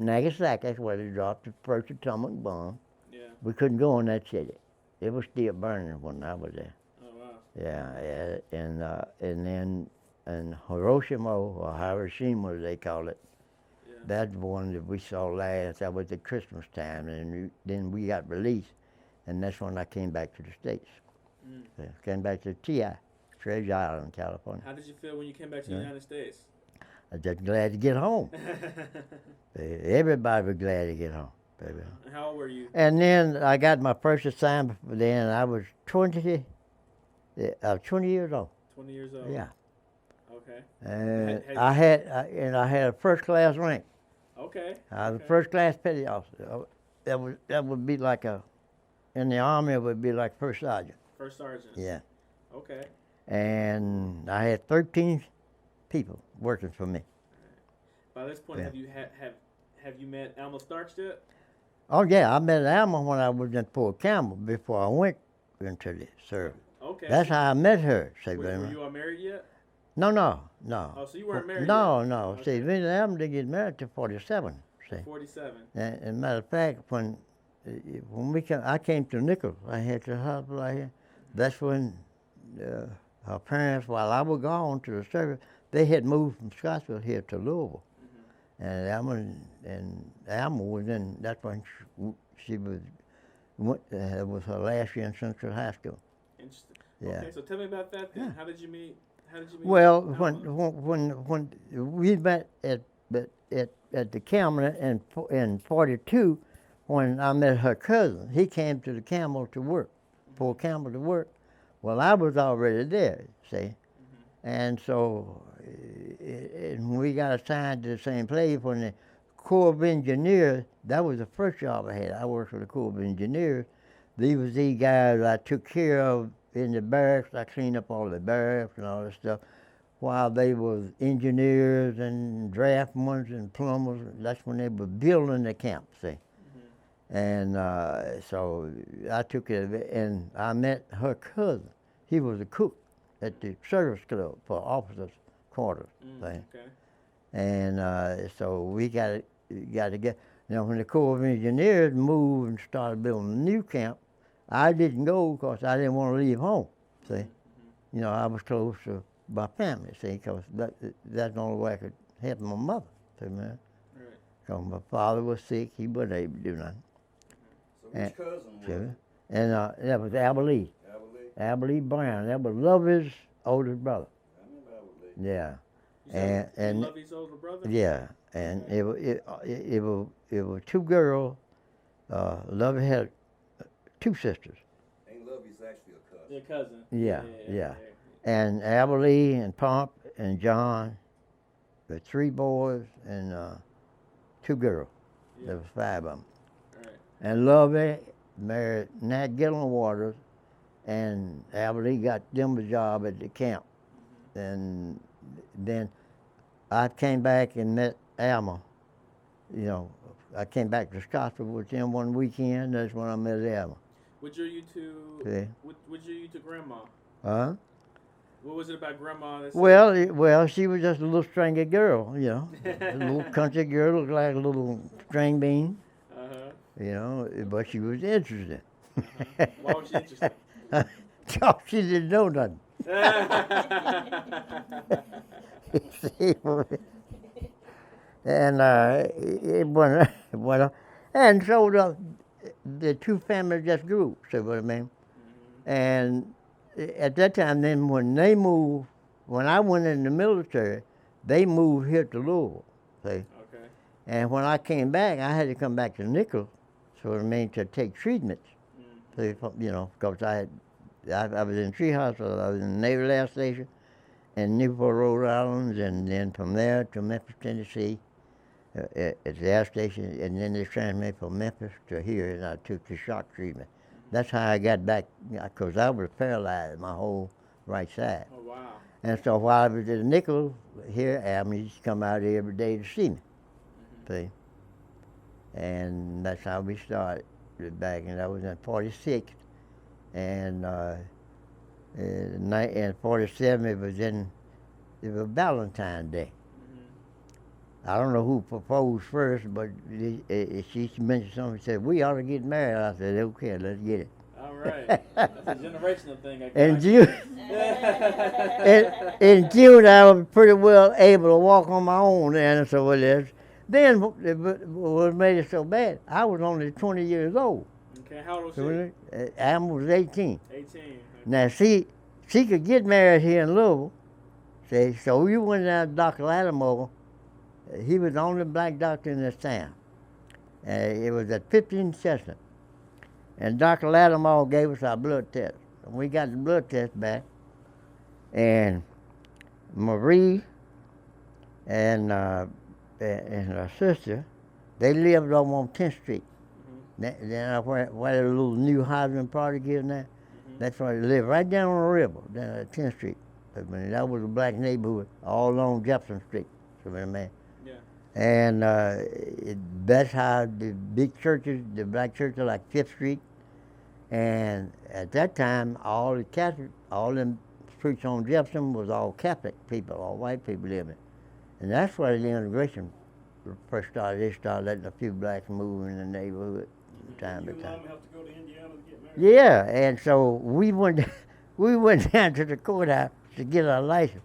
Nagasaki. That's where they dropped the first atomic bomb. Yeah. We couldn't go in that city. It was still burning when I was there. Oh wow. Yeah. And then in Hiroshima, or Hiroshima, as they call it. That's the one that we saw last. That was at Christmas time, and then we got released, and that's when I came back to the States. Yeah, came back to Treasure Island, California. How did you feel when you came back to the United States? I was just glad to get home. Everybody was glad to get home, baby. And how old were you? And then I got my first assignment. Then I was 20 years old. 20 years old. Yeah. Okay. And I had a first class rank. Okay. I was a first class petty officer. That would be like in the Army, it would be like first sergeant. First sergeant. Yeah. Okay. And I had 13 people working for me. By this point, have you met Alma Starks yet? Oh yeah, I met Alma when I was in Fort Campbell before I went into the service. Okay. That's how I met her. Were you all married yet? No. Oh, so you weren't married No. yet? See, me and Alma didn't get married till 47. See. 47. And matter of fact, when I came to Nichols, I had to hospital out here. That's when her parents, while I was gone to the service, they had moved from Scottsville here to Louisville. And Alma was in. That's when she was her last year in Central High School. Interesting. Yeah. Okay, so tell me about that then. Yeah. How did you meet? Well, when we met at the Cameron in 42, when I met her cousin, he came to the Campbell to work, Fort Campbell to work. Well, I was already there, see, and so when we got assigned to the same place, when the Corps of Engineers, that was the first job I had. I worked for the Corps of Engineers. These was these guys I took care of in the barracks. I cleaned up all the barracks and all that stuff while they was engineers and draftmen and plumbers. That's when they were building the camp, see. And so I took care of it, and I met her cousin. He was a cook at the service club for officers' quarters thing. Okay. And so we got to get. When the Corps of Engineers moved and started building a new camp, I didn't go because I didn't want to leave home, see. I was close to my family, see, because that's the only way I could help my mother, see, man. Right. Because my father was sick, he wasn't able to do nothing. So which cousin was it? And that was Abilene. Abilene Brown. That was Lovey's oldest brother. I remember Abilene. Yeah. And Lovey's older brother? Yeah. And it was two girls. Lovey had two sisters. Ain't Lovey's actually a cousin. Your cousin. Yeah. And Abilene and Pomp and John, the three boys and two girls. Yeah. There was five of them. Right. And Lovey married Nat Gillen Waters, and Abilene got them a job at the camp. And then I came back and met Alma. I came back to Scottsville with them one weekend. That's when I met Alma. What drew you to? What drew you to Grandma? Huh? What was it about Grandma? Well, she was just a little stringy girl, a little country girl, looked like a little string bean. But she was interesting. Why was she interesting? Because she didn't know nothing. And it went, well, and so the two families just grew, see what I mean? And at that time, then when they moved, when I went in the military, they moved here to Louisville, see? Okay. And when I came back, I had to come back to Nichols, so I mean, to take treatments, see, you know, because I was in Tree Hospital, I was in the Naval Air Station in Newport, Rhode Island, and then from there to Memphis, Tennessee, at the air station, and then they transferred from Memphis to here, and I took the shock treatment. That's how I got back, because I was paralyzed my whole right side. Oh, wow. And so while I was at Nichols, here, Adam used to come out here every day to see me, see? And that's how we started back, and I was in 46, and in 47, it was Valentine's Day. I don't know who proposed first, but she mentioned something. She said, we ought to get married. I said, okay, let's get it. All right. That's a generational thing. In June, I was pretty well able to walk on my own, and so it is. Then what made it so bad, I was only 20 years old. Okay, how old was she? Adam was 18. 18. Okay. Now, she could get married here in Louisville. See, so we went down to Dr. Lattimore. He was the only black doctor in this town. It was at 15 Chestnut. And Dr. Lattimore gave us our blood test. And we got the blood test back. And Marie and her sister, they lived over on 10th Street. Then where the little new housing project is now, that's where they lived, right down on the river, down at 10th Street. That was a black neighborhood all along Jefferson Street. So, man. And that's how the big churches, the black churches like 5th Street, and at that time, all them streets on Jefferson was all Catholic people, all white people living. And that's where the integration first started. They started letting a few blacks move in the neighborhood from time to time. You and Mom have to go to Indiana to get married? Yeah, and so we went down to the courthouse to get our license.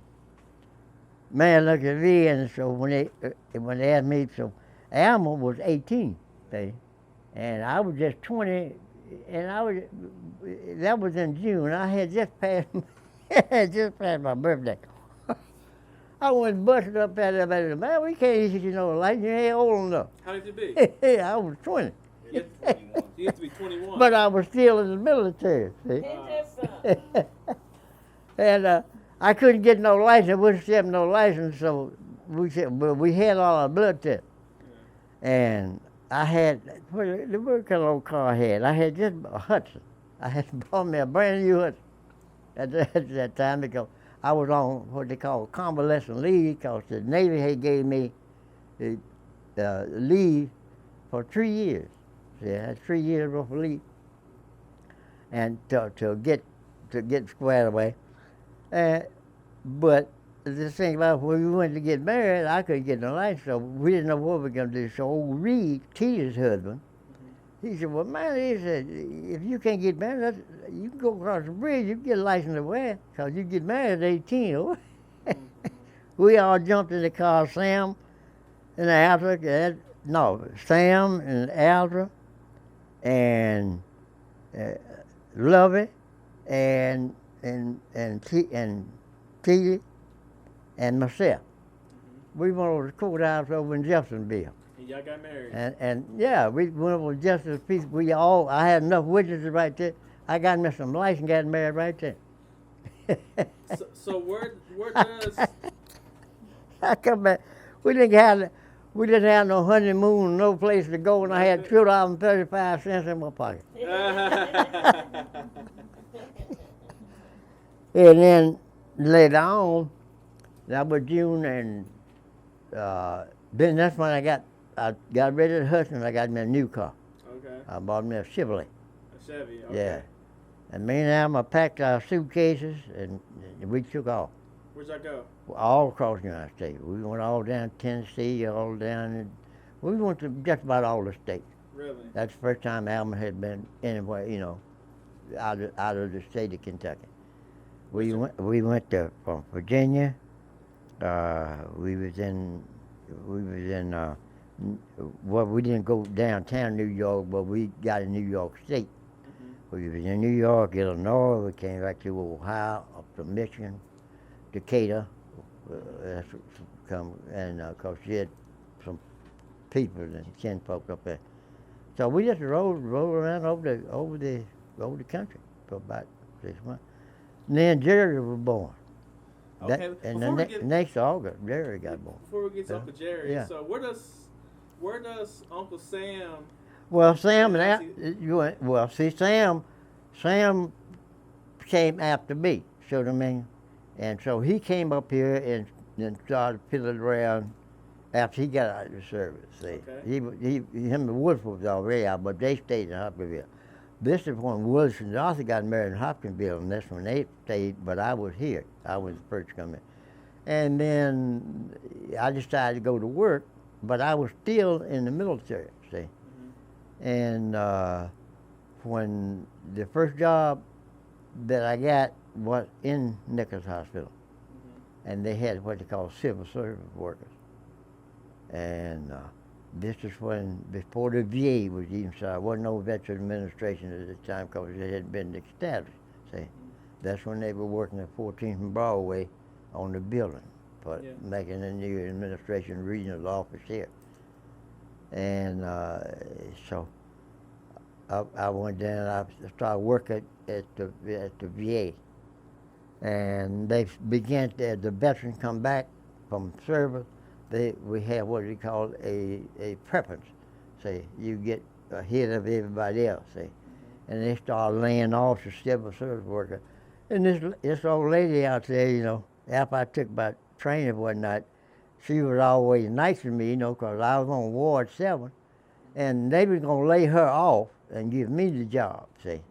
Man looked at me, and so when they asked me, so Alma was 18, see, and I was just 20, and that was in June. I had just passed my birthday. I went busted up at them, man, we can't issue you no license, you ain't old enough. How did you be? I was 20. You're 21. You used to be 21. But I was still in the military, see. And I couldn't get no license. Wouldn't accept no license, so we had all our blood tests. And I had, what kind of old car I had? I had just a Hudson. I had bought me a brand new Hudson at that time, because I was on what they call convalescent leave, because the Navy had gave me leave for 3 years. See, I had 3 years worth of leave, and to get squared away. But the thing about when we went to get married, I couldn't get no license, so we didn't know what we were going to do. So old Reed, Tita's husband, he said, well, man, he said, if you can't get married, you can go across the bridge, you can get a license to wear, because you get married at 18. We all jumped in the car, Sam and Aldra, Sam and Aldra and Lovey and T and myself. We went over to the courthouse over in Jeffersonville. And y'all got married. And yeah, we went over to Justice Peace. I had enough witnesses right there. I got me some license and got married right there. so where does I come back. We didn't have no honeymoon, no place to go, and I had $2.35 in my pocket. And then later on, that was June, and then that's when I got rid of the Hudson. I got me a new car. Okay. I bought me a Chevrolet. A Chevy. Okay. Yeah. And me and Alma packed our suitcases, and we took off. Where'd y'all go? All across the United States. We went all down Tennessee, all down. We went to just about all the states. Really? That's the first time Alma had been anywhere, out of the state of Kentucky. We went from Virginia. We was in we was in, well, we didn't go downtown New York, but we got in New York State. We was in New York, Illinois, we came back to Ohio, up to Michigan, Decatur, that's come, and of course she had some people and kinfolk up there. So we just rolled around over the country for about 6 months. And then Jerry was born. Okay. And the next August, Jerry got born. Before we get to Uncle Jerry, yeah. So where does Uncle Sam? Well, Sam Sam came after me. You know what I mean? And so he came up here and started fiddling around after he got out of the service. See, him and Woodford was already out, but they stayed in Hopkinsville. This is when Woods and Arthur got married in Hopkinsville, and that's when they stayed. But I was here. I was the first to come in, and then I decided to go to work, but I was still in the military. See, and when the first job that I got was in Nichols Hospital, and they had what they call civil service workers. And this is when, before the VA was even started, there wasn't no Veteran Administration at the time because it had been established. See, that's when they were working at 14th and Broadway on the building, but making a new administration regional office here. And so I went down. I started working at the VA, and they began to, as the veterans come back from service, we have what we call a preference. Say you get ahead of everybody else. Say, and they start laying off the civil service worker. And this old lady out there, you know, after I took my training and whatnot, she was always nice to me, you know, because I was on Ward 7, and they were going to lay her off and give me the job, see.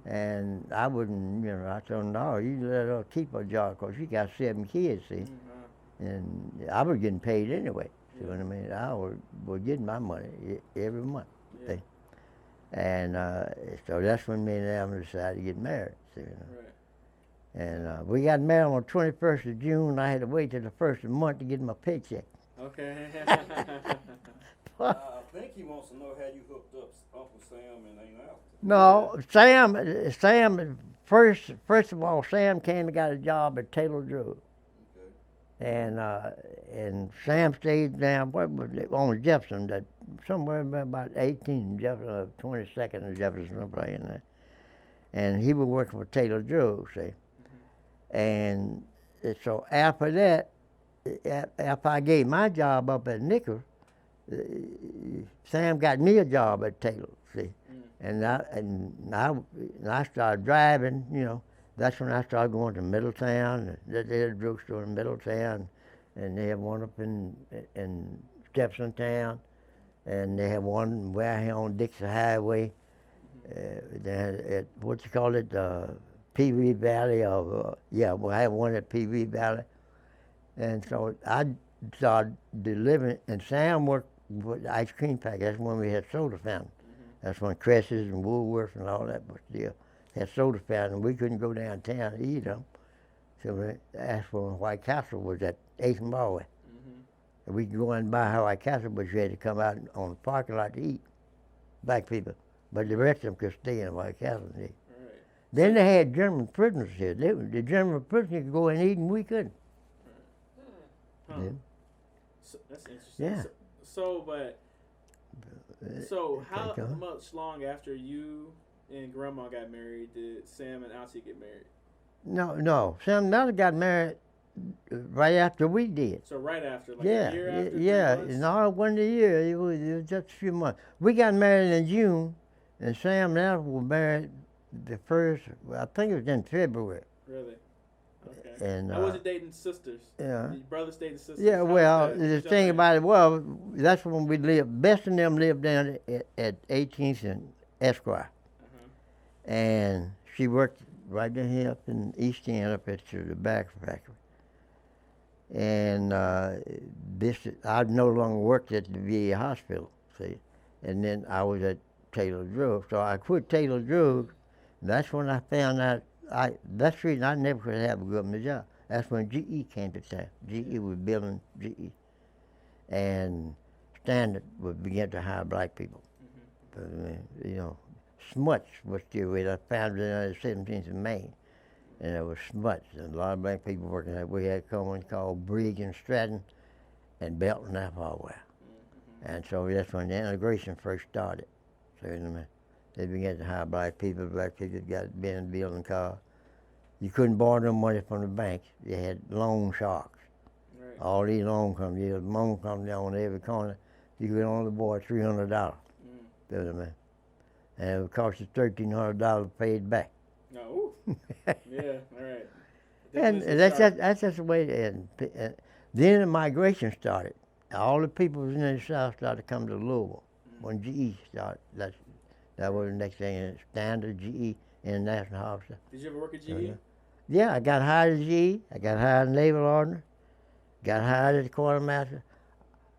And I wouldn't, you know, I told them, no, you let her keep her job because she got 7 kids, see. And I was getting paid anyway, see what I mean? I was getting my money every month, see. And so that's when me and them decided to get married, see. You know? And we got married on the 21st of June. I had to wait till the first of the month to get my paycheck. Okay. I think he wants to know how you hooked up Uncle Sam and ain't out. No, Sam. First of all, Sam came and got a job at Taylor Drug, and Sam stayed down on Jefferson, that somewhere about 18 Jefferson, 22nd and Jefferson, somewhere in there. And he was working for Taylor Drug, see. And so after that, after I gave my job up at Nichols, Sam got me a job at Taylor, see. And I started driving, you know. That's when I started going to Middletown. They had a drugstore in Middletown, and they have one up in Jeffersontown, and they have one way here on Dixie Highway. At what you call it, Pee Wee Valley, I have one at Pee Wee Valley. And so I started delivering, and Sam worked with ice cream packers. That's when we had soda fountain. That's when Cresses and Woolworths and all that was still had soda fountain. We couldn't go downtown to eat them. So that's when White Castle was at 8th and Broadway. And we could go and buy White Castle, but you had to come out on the parking lot to eat, black people. But the rest of them could stay in White Castle and eat. Then they had German prisoners here. The German prisoners could go and eat, and we couldn't. Huh. Yeah. So, that's interesting. Yeah. So how much long after you and Grandma got married did Sam and Auntie get married? No. Sam and Auntie got married right after we did. So right after, like a year after? Yeah. No, it wasn't a year. It was just a few months. We got married in June, and Sam and Auntie were married the first, I think it was in February. Really? Okay. And I wasn't dating sisters. Yeah. Your brothers dating sisters. Yeah, well, the thing about it, that's when we lived. Best of them lived down at 18th and Esquire. And she worked right down here up in East End, up at the tobacco factory. And I no longer worked at the VA hospital, see. And then I was at Taylor Drug. So I quit Taylor Drug. That's when I found out. That's the reason I never could have a government job. That's when GE came to town. GE was building GE. and Standard would begin to hire black people. But, Smuts was still with us. Founded in the 17th of Maine, and it was Smuts, and a lot of black people working there. We had someone called Briggs and Stratton, and Belton and Hallwell. And so that's when the integration first started. So they began to hire black people. Black people got been building cars. You couldn't borrow no money from the banks. They had loan sharks. Right. All these loan companies, there was a loan company on every corner. You could only borrow $300. And it would cost you $1,300 paid back. No. Yeah, all right. And that's just the way it is. Then the migration started. All the people in the South started to come to Louisville. When GE started, that was the next thing. Standard, GE, International Officer. Did you ever work at GE? Yeah, I got hired at GE. I got hired in Naval Ordnance. Got hired as a quartermaster.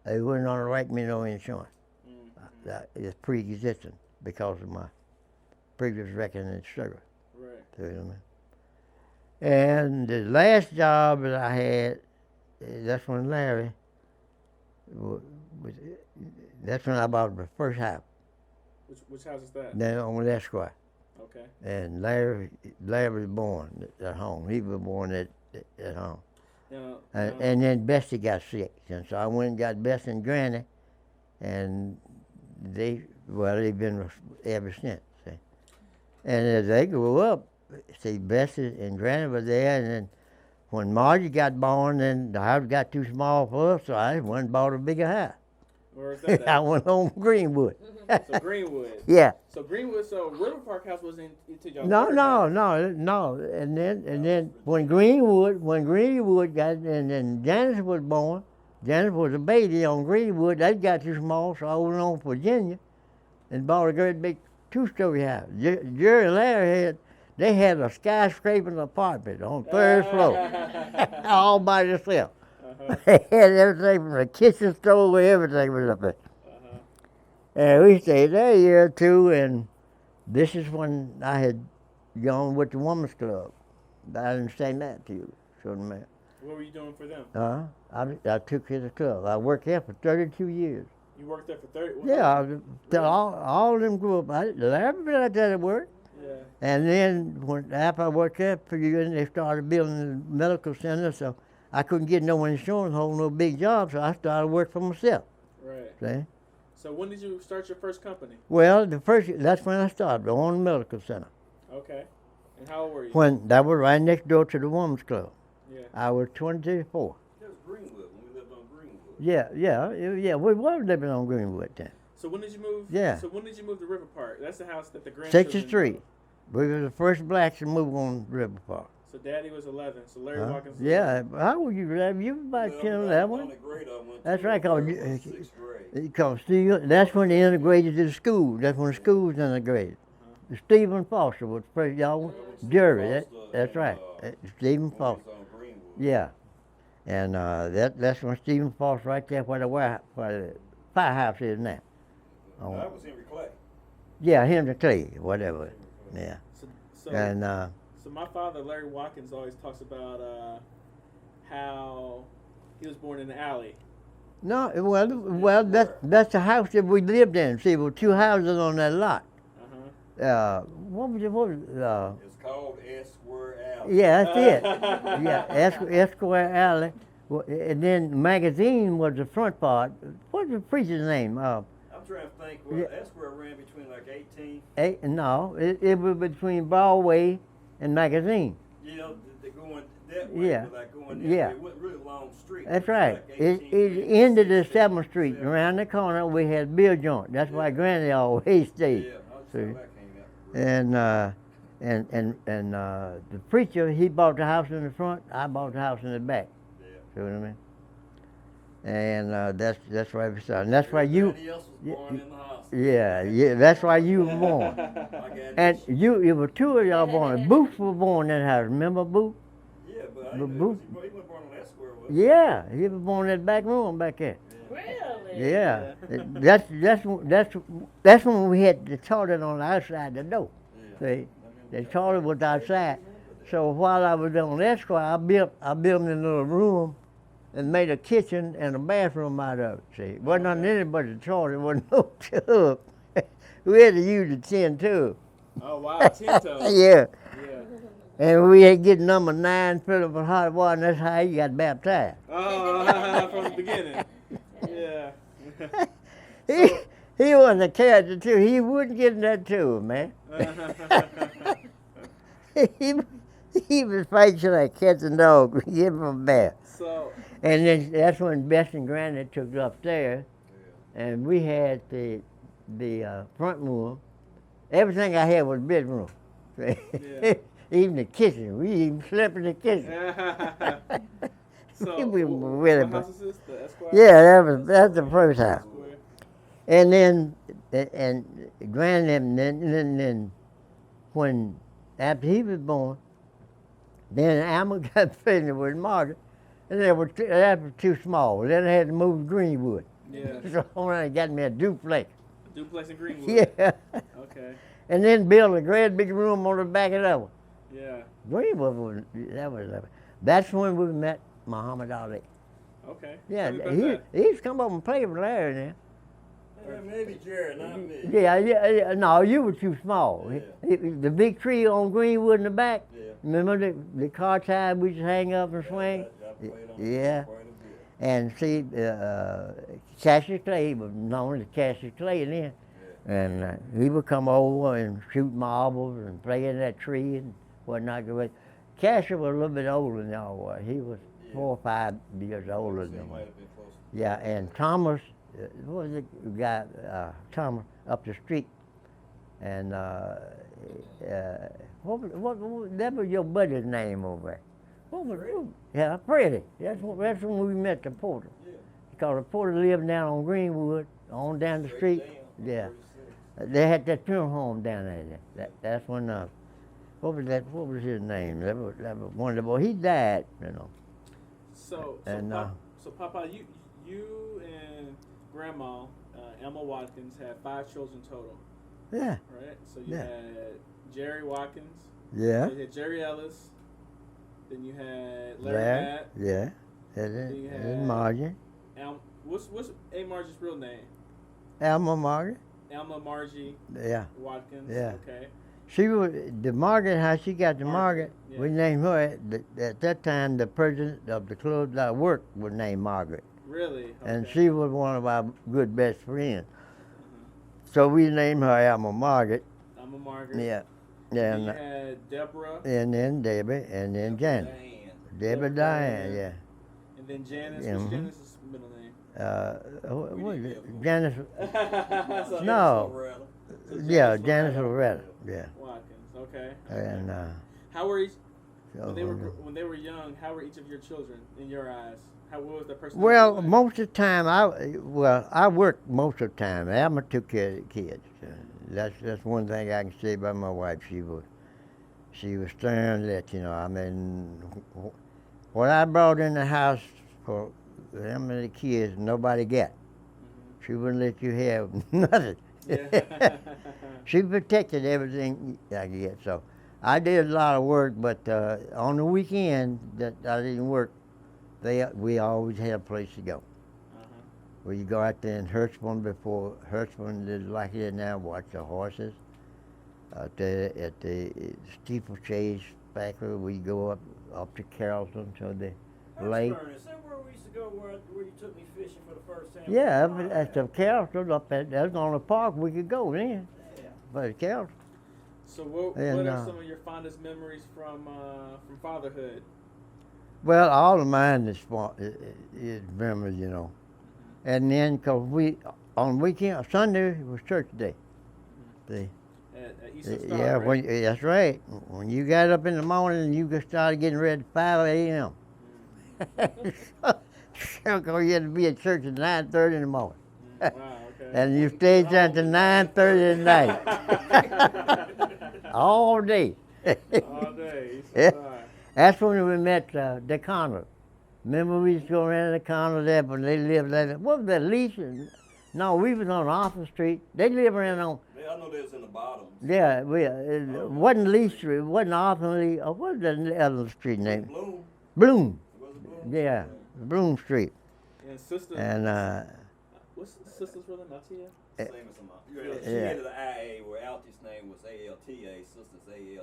They wouldn't underwrite me no insurance. It's pre-existing because of my previous record in sugar. Right. And the last job that I had, that's when Larry, that's when I bought the first house. Which house is that? Then on Esquire. Okay. And Larry was born at home. He was born at home. And then Bessie got sick, and so I went and got Bessie and Granny, and they've been ever since. See? And as they grew up, see, Bessie and Granny were there, and then when Margie got born, then the house got too small for us, so I went and bought a bigger house. Where was that? I went home to Greenwood. So Greenwood. Yeah. So Greenwood. So River Park House wasn't until y'all. No. And then when Greenwood got, and then Janice was born. Janice was a baby on Greenwood. That got too small, so I went on to Virginia, and bought a great big 2-story house. Jerry and Larry had a skyscraping apartment on third floor, all by themselves. They had everything from the kitchen stove, everything was up there. And we stayed there a year or two, and this is when I had gone with the Women's Club. I didn't say that to you, showed me. What were you doing for them? I took care of the club. I worked there for 32 years. You worked there for 30? Yeah, all of them grew up. Larry been out there to work. Yeah. And then after I worked there for a year, they started building the medical center, so I couldn't get no insurance, hold no big job, so I started working for myself. Right. See? So when did you start your first company? Well, that's when I started, on the medical center. Okay. And how old were you? When that was right next door to the Women's Club. Yeah. I was 24. That was Greenwood, when we lived on Greenwood. Yeah. We were living on Greenwood then. So when did you move? Yeah. So when did you move to River Park? That's the house that the grandchildren... 6th Street. We were the first blacks to move on River Park. So Daddy was 11. So Larry Watkins. Yeah. How old were you, Larry? You were about 10 or 11. That's right. Because that's when they integrated to the school. That's when the schools integrated. Stephen Foster was first, y'all. Jerry, that's right. Stephen Foster. Yeah. And that's when Stephen Foster right there where the firehouse is now. That was Henry Clay. Yeah, Henry Clay, whatever. Yeah. So my father, Larry Watkins, always talks about how he was born in the alley. No, well, that's the house that we lived in. See, there were 2 houses on that lot. What was it? It's called S-Square Alley. Yeah, that's it. Yeah, S-Square Alley. And then the magazine was the front part. What's the preacher's name? I'm trying to think. Well, S-Square ran between like 18. No, it was between Broadway and Magazine. You know, they're going that way, but like going this way. It wasn't really a long street. That's right. Like It ended at 7th Street. Around the corner, we had Bill Joint. That's why Granny always stayed. Yeah, and the preacher, he bought the house in the front. I bought the house in the back. Yeah. See what I mean? And that's why we started. And that's why you. Everybody else was born in the house. Yeah. That's why you were born. And it was 2 of y'all born. Booth was born in that house. Remember Booth? Yeah, but Booth. He wasn't born on S-Square, was he? Yeah, he was born in that back room back there. Really? Yeah. That's when we had the toilet on the outside the door. See, the toilet was outside. So while I was on Esquire, I built in a little room and made a kitchen and a bathroom out of it. See, it wasn't on anybody's choice. There wasn't no tub. We had to use the tin tub. Oh wow, tin tub. Yeah. Yeah. And we had to get number 9 filled with hot water, and that's how he got baptized. Oh, from the beginning. Yeah. He was a character too. He wouldn't get in that tube, man. he was fighting like cats and dogs. Give him a bath. So. And then that's when Bess and Granny took it upstairs, and we had the front room. Everything I had was bedroom. Yeah. Even the kitchen. We even slept in the kitchen. So, what house is this? The Esquire? Yeah, that's the first house. And then Granny, and then when after he was born, then Alma got pregnant with Margaret, and that was too small. Then I had to move to Greenwood. Yeah. So I got me a duplex. A duplex in Greenwood. Yeah. Okay. And then built a great big room on the back of that one. Yeah. Greenwood that's when we met Muhammad Ali. Okay. Yeah, he's come up and played with Larry now. Yeah, maybe Jerry, not me. Yeah. No, you were too small. Yeah. The big tree on Greenwood in the back. Yeah. Remember the car tire we used to hang up and swing? I played on Yeah. quite a bit. And see, Cassius Clay was known as Cassius Clay then. Yeah. And he would come over and shoot marbles and play in that tree and whatnot. Cassius was a little bit older than y'all were. He was 4 or 5 years older than me. Yeah, and Thomas, what was the guy, Thomas, up the street. And that was your buddy's name over there. What was it? Yeah, Freddie. That's when we met the porter. Yeah. Because the porter lived down on Greenwood, on down the street. Yeah. They had that funeral home down there. That's when, what was his name? That was one of the boys. He died, you know. So Papa, you and Grandma, Emma Watkins, had 5 children total. Yeah. Right? So you had Jerry Watkins. Yeah. So you had Jerry Ellis. Then you had Larry Matt. Yeah. Then you had Margie. What's A. Margie's real name? Alma Margie. Alma Margie. Yeah. Watkins. Yeah. Okay. She was the Margaret. How she got the Margaret? Yeah. We named her at that time. The president of the club that I worked was named Margaret. Really? Okay. And she was one of our good best friends. So we named her Alma Margaret. Alma Margaret. Yeah. And you had Deborah. And then Debbie, and then Janet. Deborah Diane, yeah. And then Janice. What's Janice's middle name? What is it? Janice. So No. Yeah, Janice Loretta. Yeah. Watkins. Okay. And how were when they were young? How were each of your children in your eyes? What was their personality? Well, like? most of the time I worked most of the time. Alma took care of the kids. That's one thing I can say about my wife. She was stern that, you know. I mean, what I brought in the house for them and the kids, nobody got. She wouldn't let you have nothing. Yeah. She protected everything I could get. So I did a lot of work, but on the weekend that I didn't work, we always had a place to go. Where you go out there in Hertzman before Hertzman is like it is now, watch the horses. At the steeplechase factory, we go up to Carrollton to the lake. Is that where we used to go where you took me fishing for the first time? Yeah, at the Carrollton, that's on the park we could go then. Yeah. But Carrollton. So what are some of your fondest memories from fatherhood? Well, all of mine is memories, you know. And then, on weekend, Sunday was church day. At Eastern Star, yeah, right? That's right. When you got up in the morning, you started getting ready at 5 a.m. So you had to be at church at 9:30 in the morning. Wow, okay. And you stayed there until 9:30 at night. All day. All day. Yeah. That's when we met the Connors. Remember we used to go around the Connors there, but they lived there. What was that, Leach? No, we was on Arthur Street. They lived around on... Yeah, I know they was in the bottom. Yeah, it wasn't Lee Street, it wasn't Arthur Lee, what was the other street name? Bloom. Bloom. Was it Bloom? Yeah. Broom Street. And sister. And what's the sister's real name? Altia? Same as mine. She headed the IA where Altia's name was ALTA, sister's ALTIA.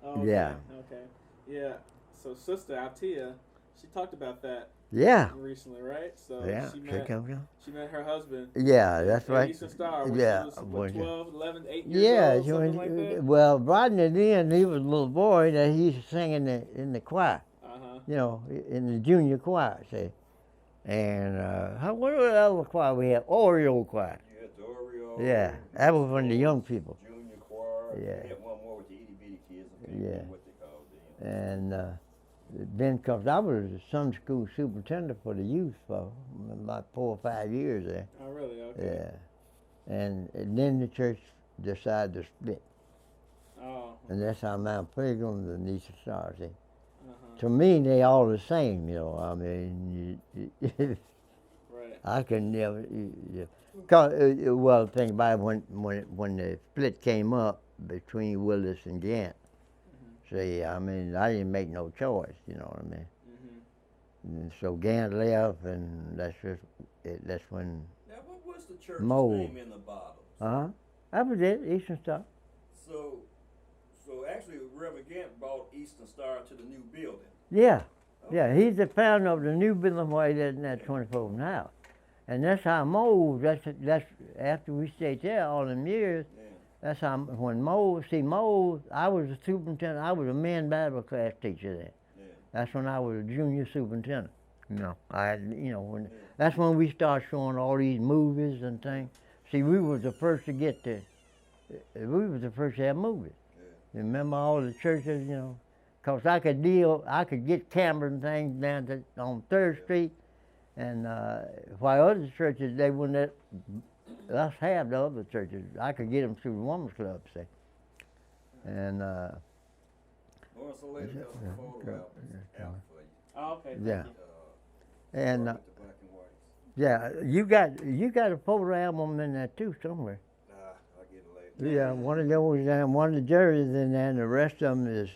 Oh, okay. Yeah. Okay. Yeah. So sister Altia, she talked about that. Yeah. Recently, right? So yeah. she met her husband. Yeah, that's right. Eastern Star. Yeah. She was, 12, 11, 8 years old, something like that? Well, Rodney then, he was a little boy that he used to sing in the choir. You know, in the junior choir, say. And what was the other choir we had? Oreo choir. Yeah, the Oreo. Yeah, that was one of the young people. Junior choir. Yeah. We had one more with the itty bitty kids. I can't remember what they called them. And then, because I was the Sunday school superintendent for the youth for about 4 or 5 years there. Oh, really? Okay. Yeah. And then the church decided to split. Oh. And that's how Mount Pilgrim and the Eastern Star, see. To me, they all the same, you know. I mean, right. I can never. Well, think about it, when the split came up between Willis and Gant. See, I mean, I didn't make no choice, you know what I mean. And so Gant left, and that's when. Now, what was the church's Mold. name in the Bible? That was it, Eastern Star. So actually, Reverend Gant brought Eastern Star to the new building. Yeah, yeah. He's the founder of the new building way that's in that 24 house, and that's how Mold. That's after we stayed there all them years. Yeah. That's how when Mold. I was a superintendent. I was a men Bible class teacher there. Yeah. That's when I was a junior superintendent. You know, that's when we started showing all these movies and things. See, we was the first to get we was the first to have movies. Remember all the churches, you know, because I could get cameras and things down on 3rd Street, and while other churches, they wouldn't let us have the other churches. I could get them through the Women's Club, say. And, Lawrence, a lady got some photo out for you. Oh, okay. Yeah. And And, the black and whites. yeah, you got a photo album in there too somewhere. I'll get it later. Yeah, one of those, one of the jerseys in there, and the rest of them is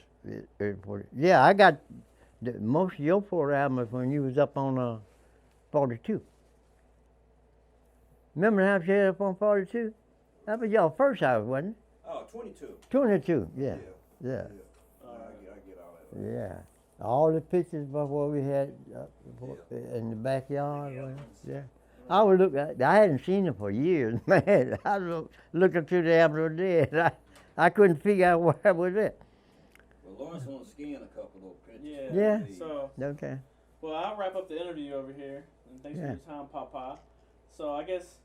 yeah, I got most of your photo albums when you was up on 42. Remember how you had up on 42? That was your first house, wasn't it? Oh, 22. 22, yeah. Yeah. Yeah. I get all that. Yeah. All the pictures of what we had in the backyard. Yeah. I would look. I hadn't seen them for years, man. I was looking through the album today. I couldn't figure out where was it. Well, Lawrence want to scan a couple of those pictures. Yeah. So. Okay. Well, I'll wrap up the interview over here, and thanks for your time, Papa. So I guess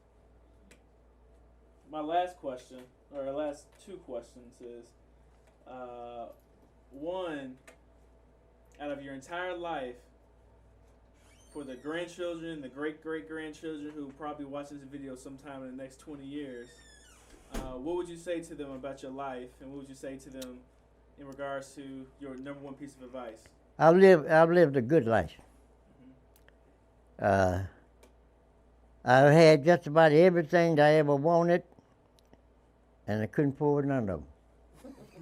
my last question, or last 2 questions, is one, out of your entire life, for the grandchildren, the great-great-grandchildren who probably watch this video sometime in the next 20 years, what would you say to them about your life, and what would you say to them in regards to your number 1 piece of advice? I've lived a good life. I've had just about everything that I ever wanted, and I couldn't afford none of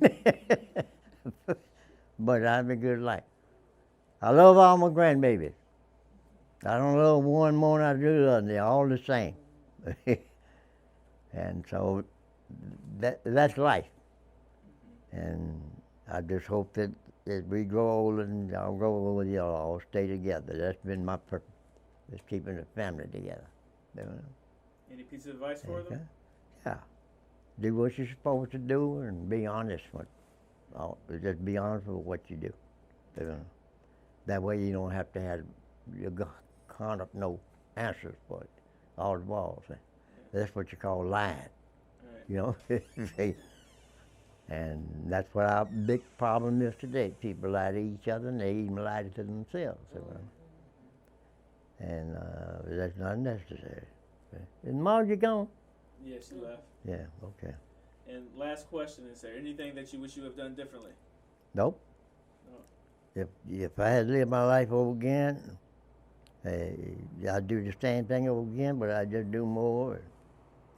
them. But I've a good life. I love all my grandbabies. I don't love one more than I do the other. They're all the same. And so that's life. And I just hope that as we grow older and I'll grow older with you all stay together. That's been my purpose, is keeping the family together. You know? Any piece of advice for them? Yeah. Do what you're supposed to do and be honest with. Just be honest with what you do. You know? That way you don't have to have your count up no answers for it. All the balls. That's what you call lying. Right. You know? And that's what our big problem is today. People lie to each other and they even lie to themselves. And that's not necessary. Is Margie gone? Yeah, she left. Yeah, okay. And last question, is there anything that you wish you have done differently? Nope. No. If I had lived my life over again, I'd do the same thing over again, but I'd just do more.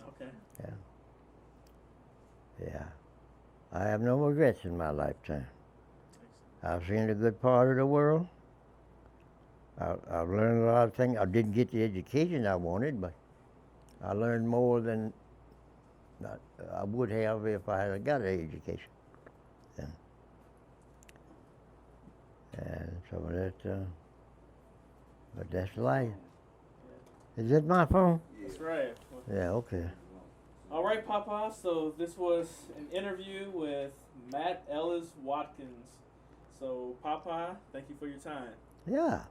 Okay. Yeah. Yeah. I have no regrets in my lifetime. I've seen a good part of the world. I learned a lot of things. I didn't get the education I wanted, but I learned more than I would have if I had got an education. Yeah. And so but that's life. Is this my phone? That's right. Yeah, okay. All right, Papa. So this was an interview with Matt Ellis Watkins. So, Papa, thank you for your time. Yeah.